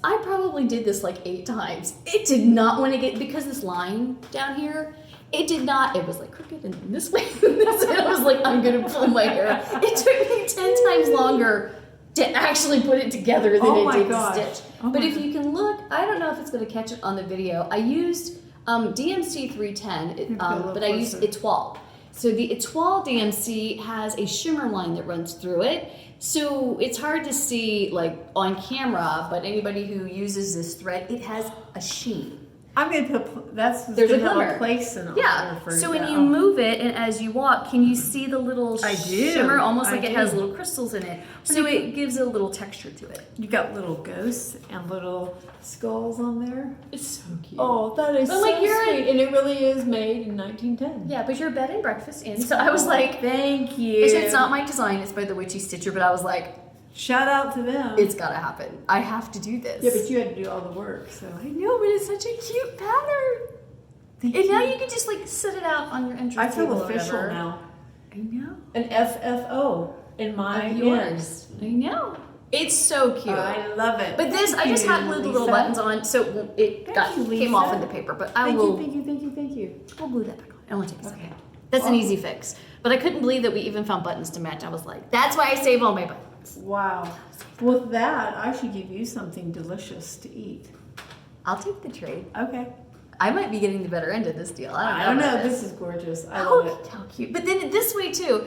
I probably did this like 8 times. It did not want to get, because this line down here, it did not, it was like crooked and this way and this, and I was like, I'm gonna pull my hair. It took me 10 times longer to actually put it together than Oh it my did gosh. to stitch. Oh But my if you can look, I don't know if it's gonna catch it on the video. I used DMC 310, Put it a little but I used closer. Etoile. So the Etoile DMC has a shimmer line that runs through it. So it's hard to see like on camera, but anybody who uses this thread, it has a sheen. I'm gonna put There's a gonna have glimmer. a place in Yeah. for So when that. you move it and as you walk, can you see the little I do. shimmer? Almost like I it has do. little crystals in it. So it gives a little texture to it. You got little ghosts and little skulls on there. It's so cute. Oh, that is But, so like, you're sweet, and it really is made in 1910. Yeah, but you're bed and breakfast in. So I was like, thank you. it's not my design, it's by the Witchy Stitcher, but I was like, Shout out to them. it's gotta happen. I have to do this. Yeah, but you had to do all the work, so. I know, but it's such a cute pattern. And now you can just like set it out on your entrance I feel table or official whatever. now. I know. An FFO in my Of yours. I know. It's so cute. I love it. But this, I just had glued the little Lisa. buttons on, so it Thank you, came off Lisa. in the paper. But I Thank will. you. We'll glue that back on. It won't take a second. Okay. That's an easy fix. But I couldn't believe that we even found buttons to match. I was like, that's why I save all my buttons. Wow. With that, I should give you something delicious to eat. I'll take the trade. Okay. I might be getting the better end of this deal. I don't know. This is gorgeous. I Oh, love it. how cute. But then this way too,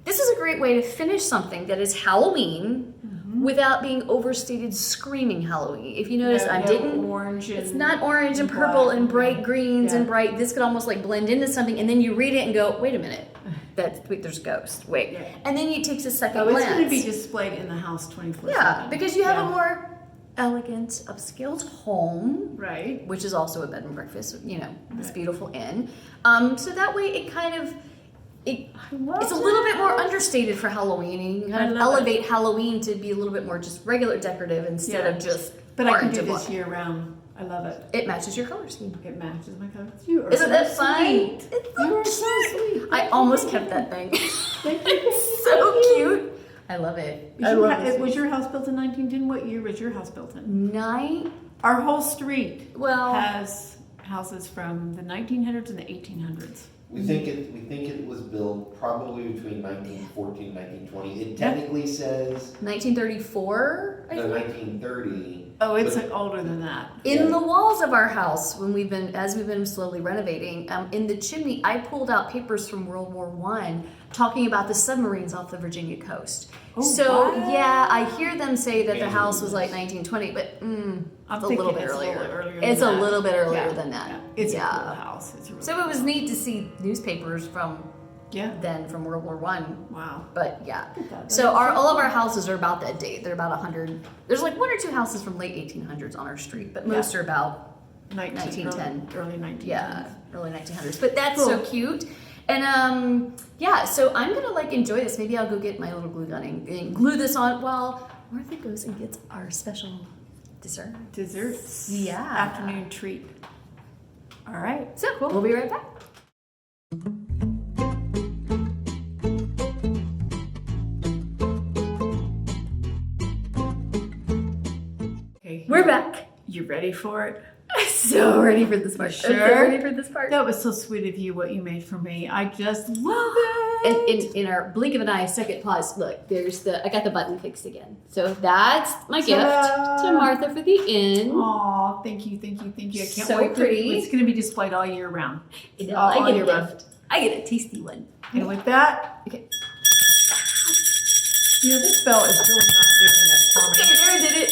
this is a great way to finish something that is Halloween without being overstated screaming Halloween. If you notice, I didn't. Orange and It's not orange and black. purple and bright greens Yeah. and bright. This could almost like blend into something, and then you read it and go, "Wait a minute, wait, there's a ghost." Wait, Yeah. and then it takes a second Oh, it's glance. going to be displayed in the house 24/7. Yeah, because you have a more elegant, upscaled home, right. which is also a bed and breakfast. You know, this beautiful inn. So that way, it kind of it's a little bit more understated for Halloween, and you can kind of elevate Halloween to be a little bit more just regular decorative instead of just. But I can orange do and this black. year round. I love it. It matches your color scheme. It matches my color. You are Isn't so that fun? sweet. It's You are so sweet. I almost kept that thing. Thank you. It's so cute. I love it. Was your house built in 1910? What year was your house built in? Our whole street Well, has houses from the 1900s and the 1800s. We think it was built probably between 1914 and 1920. It technically says 1934. I no, think. 1930. Oh, it's like older than that. In the walls of our house, as we've been slowly renovating, in the chimney, I pulled out papers from World War I talking about the submarines off the Virginia coast. Oh, so wow. yeah, I hear them say that the house was like 1920, but it's a little bit earlier. It's a little bit earlier than that. Yeah. It's a cool house. It's a really So it was neat to see newspapers from then from World War I. Wow. But yeah. That So all of our houses are about that date. They're about 100. There's like one or two houses from late 1800s on our street, but most are about 1910. Early 1910s. Yeah, early 1900s. But that's so cute. And so I'm gonna like enjoy this. Maybe I'll go get my little glue gun and glue this on while Martha goes and gets our special dessert. Desserts. Yeah. Afternoon treat. All right. So we'll be right back. Okay. We're back. You ready for it? So ready for this part. Sure. I'm so ready for this part. That was so sweet of you, what you made for me. I just love it. And in our blink of an eye, second pause, look, I got the button fixed again. So that's my gift to Martha for the inn. Aw, thank you. I can't So wait. pretty. It's going to be displayed all year round. I get a gift. I get a tasty one. And with that, Okay. this bell is really not doing it for me. Okay, there I did it.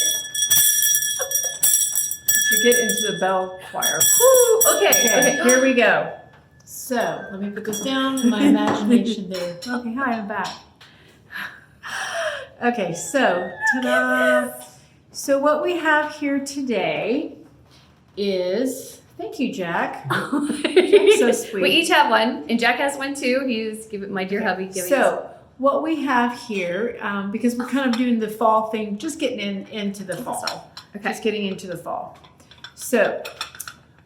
To get into the bell choir. Whew, okay. Here we go. So, let me put this down. My imagination there. Okay, hi, I'm back. Okay, so, ta-da. So what we have here today is, thank you, Jack. Jack's so sweet. We each have one, and Jack has one too. My dear hubby giving us. So, what we have here, because we're kind of doing the fall thing, just getting into the fall. Okay. Just getting into the fall. So,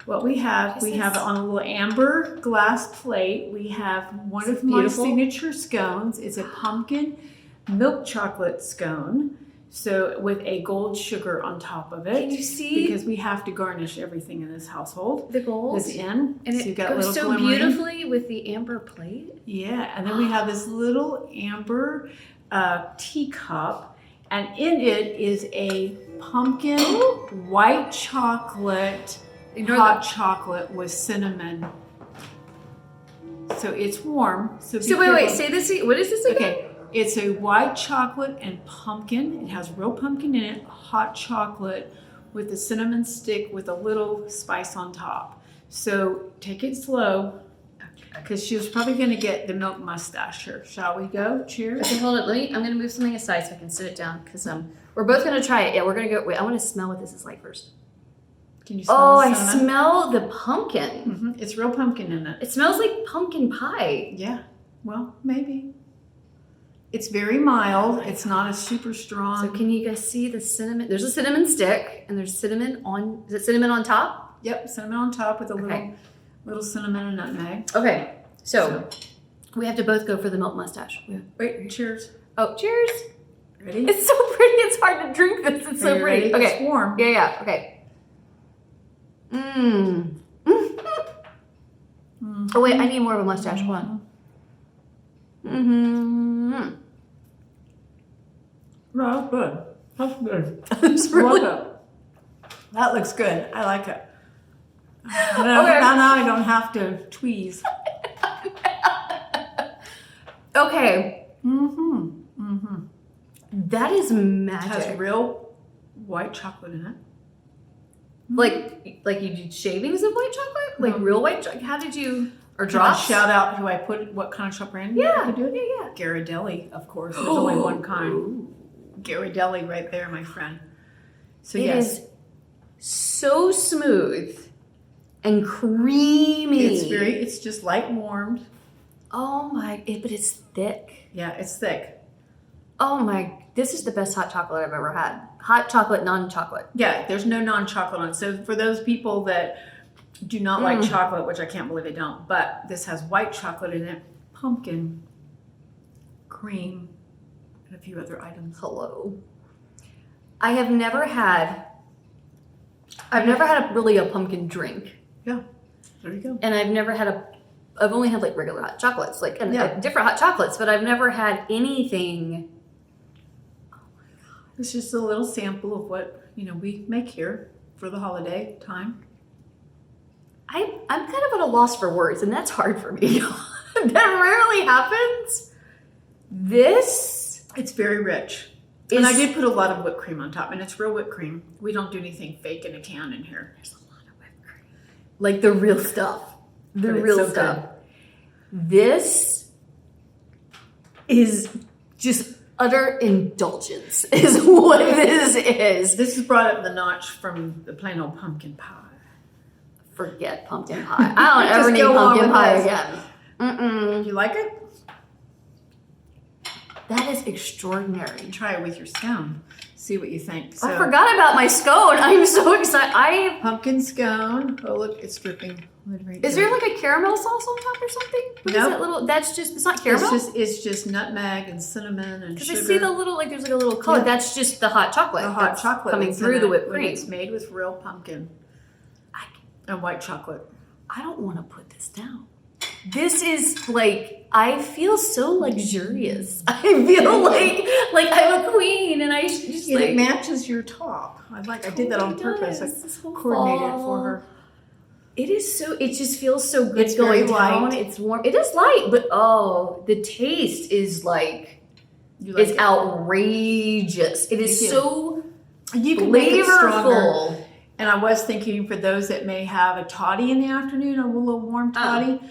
what we have on a little amber glass plate, we have one of my signature scones. It's a pumpkin milk chocolate scone. So, with a gold sugar on top of it. Can you see? Because we have to garnish everything in this household. The gold? This in. And so it you've got goes little so glimmering. beautifully with the amber plate. Yeah, and then we have this little amber teacup, and in it is a pumpkin white chocolate, hot chocolate with cinnamon. So it's warm. So wait, say this. What is this again? Okay, it's a white chocolate and pumpkin. It has real pumpkin in it, hot chocolate with the cinnamon stick with a little spice on top. So take it slow, because she was probably going to get the milk mustache here. Shall we go? Cheers. Okay, hold it. I'm going to move something aside so I can sit it down because we're both going to try it. Yeah, we're going to go. Wait, I want to smell what this is like first. Can you smell Oh, the I cinnamon? smell the pumpkin. It's real pumpkin in it. It smells like pumpkin pie. Yeah. Well, maybe. It's very mild. It's not a super strong. So can you guys see the cinnamon? There's a cinnamon stick and there's cinnamon on, is it cinnamon on top? Yep, cinnamon on top with a Okay. little cinnamon and nutmeg. Okay, so we have to both go for the milk mustache. Wait, cheers. Oh, cheers. Ready? It's so pretty. It's hard to drink this. It's Are so you pretty. ready? Okay. It's warm. Yeah, okay. Mmm. Oh wait, I need more of a mustache. Hold on. Mm-hmm. No, that's good. That's good. It's I really like it. That looks good. I like it. Now I don't have to tweeze. okay. That is It magic. has real white chocolate in it. Like you did shavings of white chocolate? Like real white chocolate? How did you, or Can I drops? shout out who I put, what kind of shop brand? Yeah, I do it? yeah. Ghirardelli, of course. There's only one kind. Ghirardelli right there, my friend. So It yes. is so smooth and creamy. It's just light warmed. Oh my, but it's thick. Yeah, it's thick. Oh my, this is the best hot chocolate I've ever had. Hot chocolate, non-chocolate. Yeah, there's no non-chocolate on it. So for those people that do not like chocolate, which I can't believe they don't, but this has white chocolate in it, pumpkin, cream, and a few other items. Hello. I've never had really a pumpkin drink. Yeah, there you go. And I've only had like regular hot chocolates, like and Yeah. different hot chocolates, but I've never had anything. It's just a little sample of what, we make here for the holiday time. I'm kind of at a loss for words, and that's hard for me. That rarely happens. This It's very rich. is, And I did put a lot of whipped cream on top, and it's real whipped cream. We don't do anything fake in a can in here. There's a lot of whipped cream. Like the real stuff. The But it's real so stuff. This is just utter indulgence, is what this is. This has brought up the notch from the plain old pumpkin pie. Forget pumpkin pie. I don't ever Just need go on pumpkin with pie this. again. Mm-mm. You like it? That is extraordinary. Try it with your scone. See what you think. So, I forgot about my scone. I'm so excited. pumpkin scone. Oh, look, it's dripping. Is there like a caramel sauce on top or something? What is Nope. that little? That's just. It's not caramel. It's just nutmeg and cinnamon and Because sugar. I see the little there's like a little color. Yeah. That's just the hot chocolate. the hot that's chocolate coming that's through in the it whipped when cream. It's made with real pumpkin and white chocolate. I don't want to put this down. This is like, I feel so luxurious. I feel like I'm a queen, and I just And like it matches your top. I did that on purpose. I coordinated it for her. It is so. It just feels so good It's very going down. light. It's warm. It is light, but the taste is like You like it's it? outrageous. It is Thank you. so You can make it stronger. flavorful. And I was thinking for those that may have a toddy in the afternoon, a little warm toddy,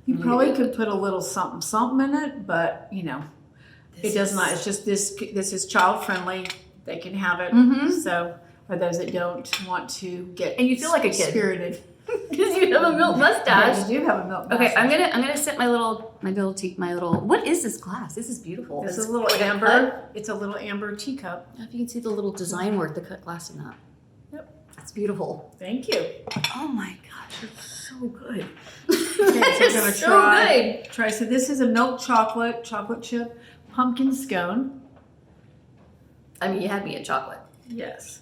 you probably could put a little something in it, but it does not. It's just this is child friendly. They can have it. So for those that don't want to get And you feel like a kid. spirited. Because you have a milk mustache. Yeah, you do have a milk Okay, mustache. I'm gonna set my little. What is this glass? This is beautiful. This It's is a little like amber. cut. It's a little amber teacup. I don't know if you can see the little design work, the cut glass in that. Yep. It's beautiful. Thank you. Oh my gosh, it's so good. Okay, That so is we're gonna so good. try. So this is a milk chocolate chip pumpkin scone. I mean, you had me at chocolate, Yes.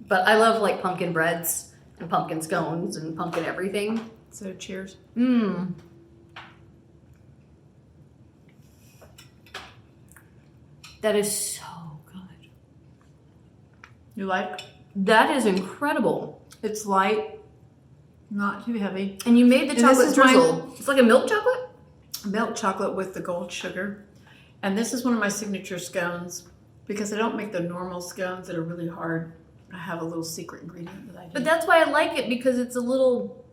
but I love like pumpkin breads and pumpkin scones and pumpkin everything. So cheers. Mmm. That is so good. You like? That is incredible. It's light, not too heavy. And you made the And this chocolate is my- drizzle. It's like a milk chocolate? Milk chocolate with the gold sugar. And this is one of my signature scones because I don't make the normal scones that are really hard. I have a little secret ingredient that I do. But that's why I like it, because it's a little,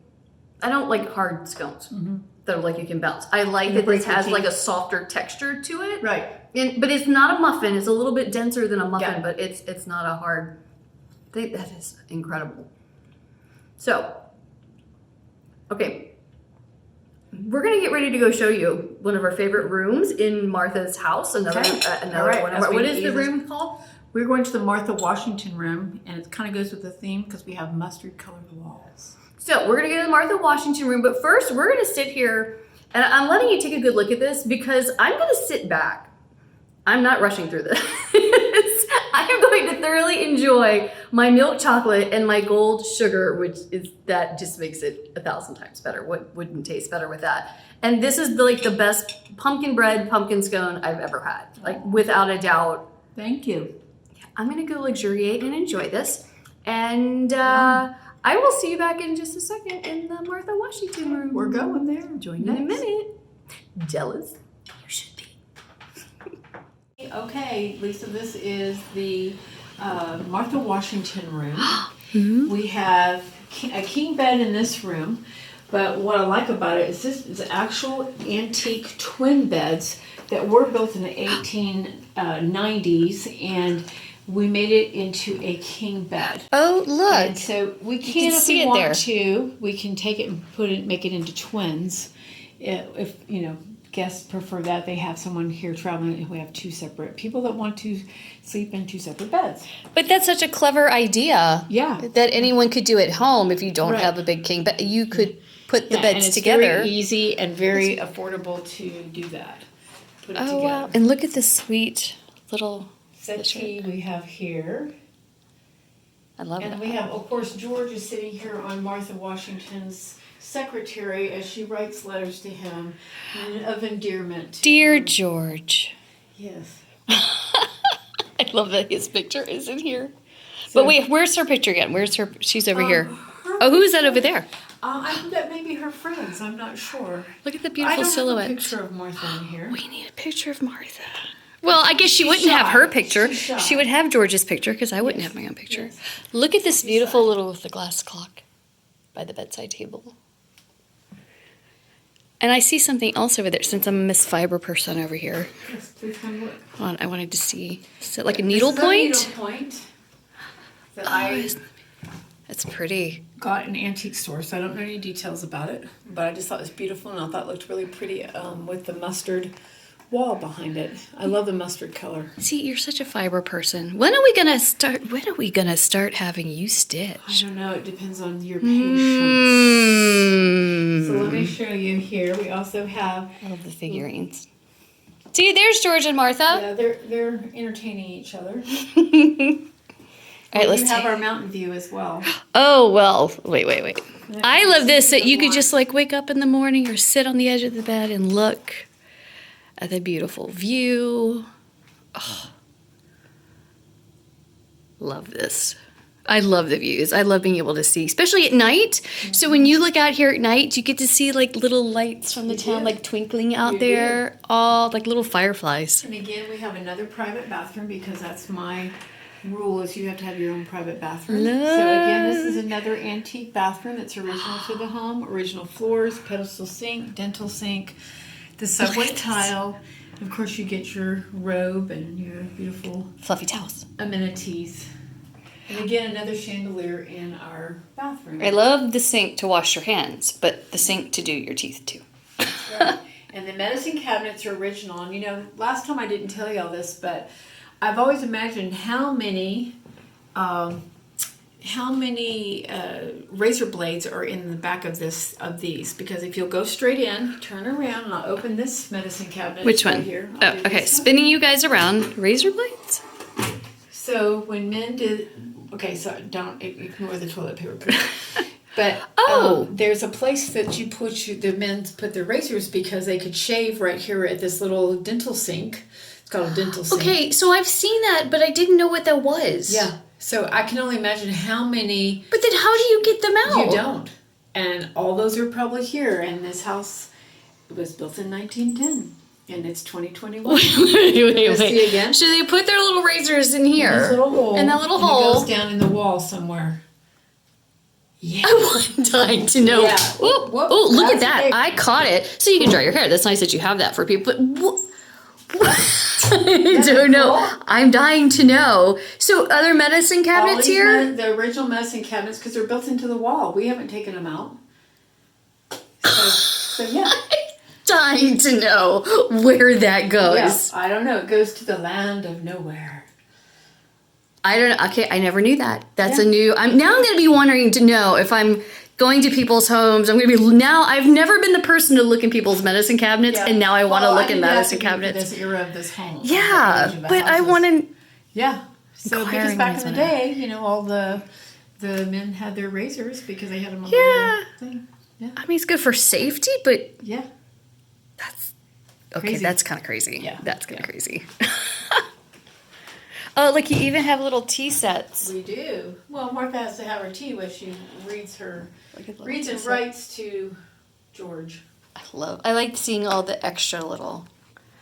I don't like hard scones that are like you can bounce. I like that this has like a softer texture to it. Right. But it's not a muffin. It's a little bit denser than a muffin, Yeah. but it's not a hard. That is incredible. So, okay, we're gonna get ready to go show you one of our favorite rooms in Martha's house. Another All right. one of our, what is the room called? We're going to the Martha Washington room, and it kind of goes with the theme because we have mustard colored walls. So we're gonna go to the Martha Washington room, but first we're gonna sit here, and I'm letting you take a good look at this because I'm gonna sit back. I'm not rushing through this. I am going to thoroughly enjoy my milk chocolate and my gold sugar, that just makes it 1,000 times better. What wouldn't taste better with that? And this is the best pumpkin bread pumpkin scone I've ever had, like without a doubt. Thank you. I'm gonna go luxuriate and enjoy this, and I will see you back in just a second in the Martha Washington room. We're going there. Join you in a minute. Jealous? You should be. Okay, Lisa, this is the Martha Washington room. We have a king bed in this room, but what I like about it is this is actual antique twin beds that were built in the 1890s, and we made it into a king bed. Oh, look. And so we can, if see we it want there. to, we can take it and make it into twins. If guests prefer that, they have someone here traveling, and we have two separate people that want to sleep in two separate beds. But that's such a clever idea. Yeah. That anyone could do at home if you don't Right. have a big king. But you could put the and beds it's together. very easy and very affordable to do that. Put it Oh, together. wow. And look at this sweet little Settee we have here. I love And it. we have, of course, George is sitting here on Martha Washington's secretary as she writes letters to him of endearment. Dear George. Yes. I love that his picture isn't here. So- But wait, where's her picture again? Where's her? She's over here. Oh, who is that over there? I think that may be her friends. I'm not sure. Look at the I beautiful don't silhouette. have a picture of Martha in here. We need a picture of Martha. Well, I guess she She's wouldn't have shy. her picture. She's shy. She would have George's picture because I wouldn't Yes. have my own picture. Yes. Look at this beautiful little with the glass clock by the bedside table. And I see something else over there since I'm a Miss Fiber person over here. Yes, please come look. I wanted to see. Is it like a needle This is a point? needle point that Oh, I that's pretty. got in an antique store, so I don't know any details about it, but I just thought it was beautiful, and I thought it looked really pretty with the mustard wall behind it. I love the mustard color. See, you're such a fiber person. When are we gonna start? When are we gonna start having you I stitch? don't know, it depends on your patience. So let me show you here. We also have, I love the figurines. See, there's George and Martha. yeah, they're entertaining each other. All right, We let's have take. our Mountain View as well. Oh well, wait. I love this that you could just like wake up in the morning or sit on the edge of the bed and look at the beautiful view. Oh. Love this. I love the views. I love being able to see, especially at night. So when you look out here at night, you get to see like little lights from the town, do. like twinkling out You there, all like little fireflies. And again, we have another private bathroom because that's my rule is you have to have your own private bathroom. So again, this is another antique bathroom that's original to the home, original floors, pedestal sink, dental sink, the subway at this. tile. Of course, you get your robe and your beautiful Fluffy towels. amenities. And again, another chandelier in our bathroom. I love the sink to wash your hands, but the sink to do your teeth too. Right. And the medicine cabinets are original. And last time I didn't tell you all this, but I've always imagined how many razor blades are in the back of these. Because if you'll go straight in, turn around, and I'll open this medicine cabinet. Which right one? here. Oh, I'll do okay. this one. Spinning you guys around. Razor blades? So when men did, so don't ignore the toilet paper. Please. But there's a place that the men put their razors because they could shave right here at this little dental sink. It's called a dental sink. Okay, so I've seen that, but I didn't know what that was. Yeah. So I can only imagine how many. But then how do you get them out? You don't. And all those are probably here. And this house was built in 1910. And it's 2021. wait. See again? Should they put their little razors in here? This little hole. In that little and hole. It goes down in the wall somewhere. Yeah. I'm dying to know. Yeah. Oh, Whoop, oh, look at that's that. big. I caught it. So you can dry your hair. That's nice that you have that for people. But I don't know. cool? I'm dying to know. So other medicine cabinets All these here? the original medicine cabinets, because they're built into the wall. We haven't taken them out. So yeah. Dying to know where that goes. Yeah, I don't know. It goes to the land of nowhere. I don't know. Okay, I never knew that. That's a new. I'm going to be wanting to know if I'm going to people's homes. I'm going to be now. I've never been the person to look in people's medicine cabinets, and now I want to look in medicine cabinets. This era of this home. Yeah, but I want to. Yeah. So because Inquiring back minds in the on it. day, you know, all the men had their razors because they had them on Yeah. the thing. Yeah. I mean, it's good for safety, but Yeah. that's okay. Crazy. That's kind of crazy. Yeah. That's kind of crazy. Oh, look! You even have little tea sets. We do. Well, Martha has to have her tea when she reads tea and set. writes to George. I like seeing all the extra little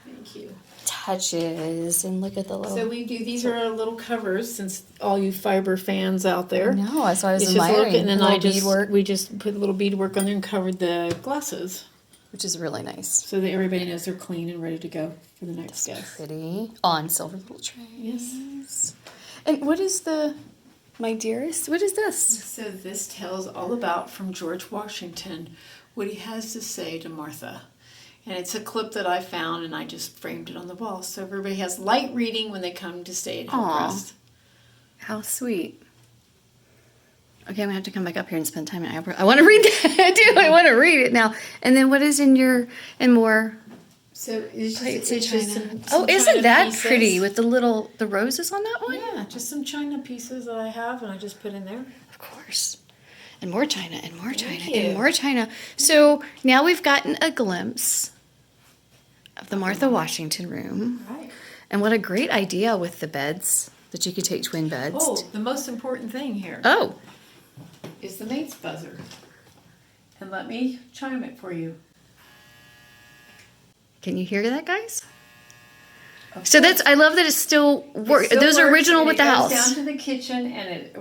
Thank you. touches, and look at the little. So we do. These are our little covers, since all you fiber fans out there. No, that's why I was It's just admiring. look, and then Little beadwork, we just put a little beadwork on there and covered the glasses, which is really nice. so that everybody knows they're clean and ready to go for the next guest. Pretty on silver little trays. Yes. And what is my dearest? What is this? So this tells all about from George Washington what he has to say to Martha. And it's a clip that I found, and I just framed it on the wall. So everybody has light reading when they come to stay at Hillcrest. How sweet. Okay, I'm gonna have to come back up here and spend time. I want to read that. I do. I want to read it now. And then what is in more? So it's Plates just, and it's just china. some Isn't china that pieces. pretty with the roses on that one? Yeah, just some china pieces that I have, and I just put in there. Of course. And more china, and more china, Thank and you. more china. So now we've gotten a glimpse of the Martha Washington room. Right. And what a great idea with the beds, that you could take twin beds. Oh, the most important thing here Oh, is the maid's buzzer. And let me chime it for you. can you hear that, guys? Of So course. I love that it still works. It still Those are works, original and with the it goes house. down to the kitchen, and it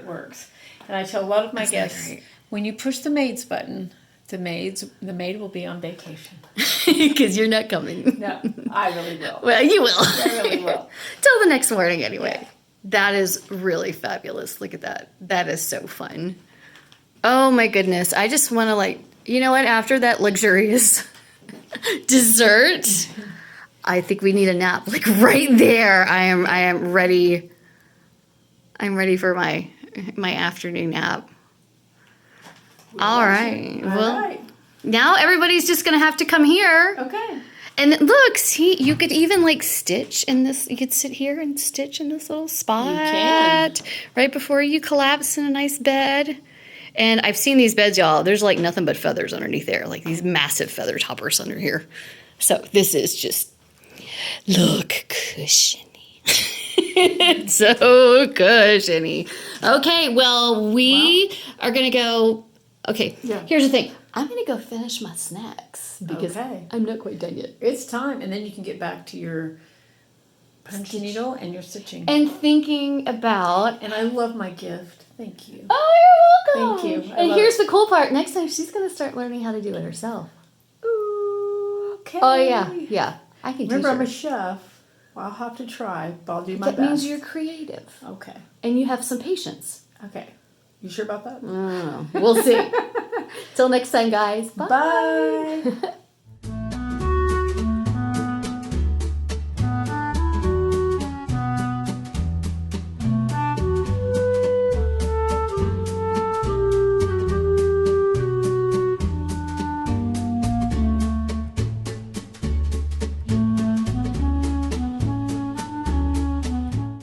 works. And I tell a lot of my Isn't that guests, great? when you push the maid's button, the maid will be on vacation. Because you're not coming. No, I really will. Well, you will. I really will. Till the next morning, anyway. Yeah. That is really fabulous. Look at that. That is so fun. Oh my goodness. I just want to you know what? After that luxurious dessert, I think we need a nap. Like right there. I am ready. I'm ready for my afternoon nap. All right. All Well, right. now everybody's just going to have to come here. Okay. And look, see, you could even stitch in this. You could sit here and stitch in this little spot. You can. Right before you collapse in a nice bed. And I've seen these beds, y'all. There's nothing but feathers underneath there. Like these massive feather toppers under here. So this is just, look, cushiony. It's so cushiony. Okay, well, we are going to go. Okay, Yeah. Here's the thing. I'm going to go finish my snacks because Okay. I'm not quite done yet. It's time, and then you can get back to your punch needle and your stitching. And thinking about. And I love my gift. Thank you. Oh, you're welcome. Thank you. I And love here's it. the cool part. Next time, she's going to start learning how to do it herself. Ooh, okay. Oh, yeah. I can Remember, I'm a teach her. chef. Well, I'll have to try, but I'll do my That best. means you're creative. Okay. And you have some patience. Okay. You sure about that? We'll see. Till next time, guys. Bye. Bye.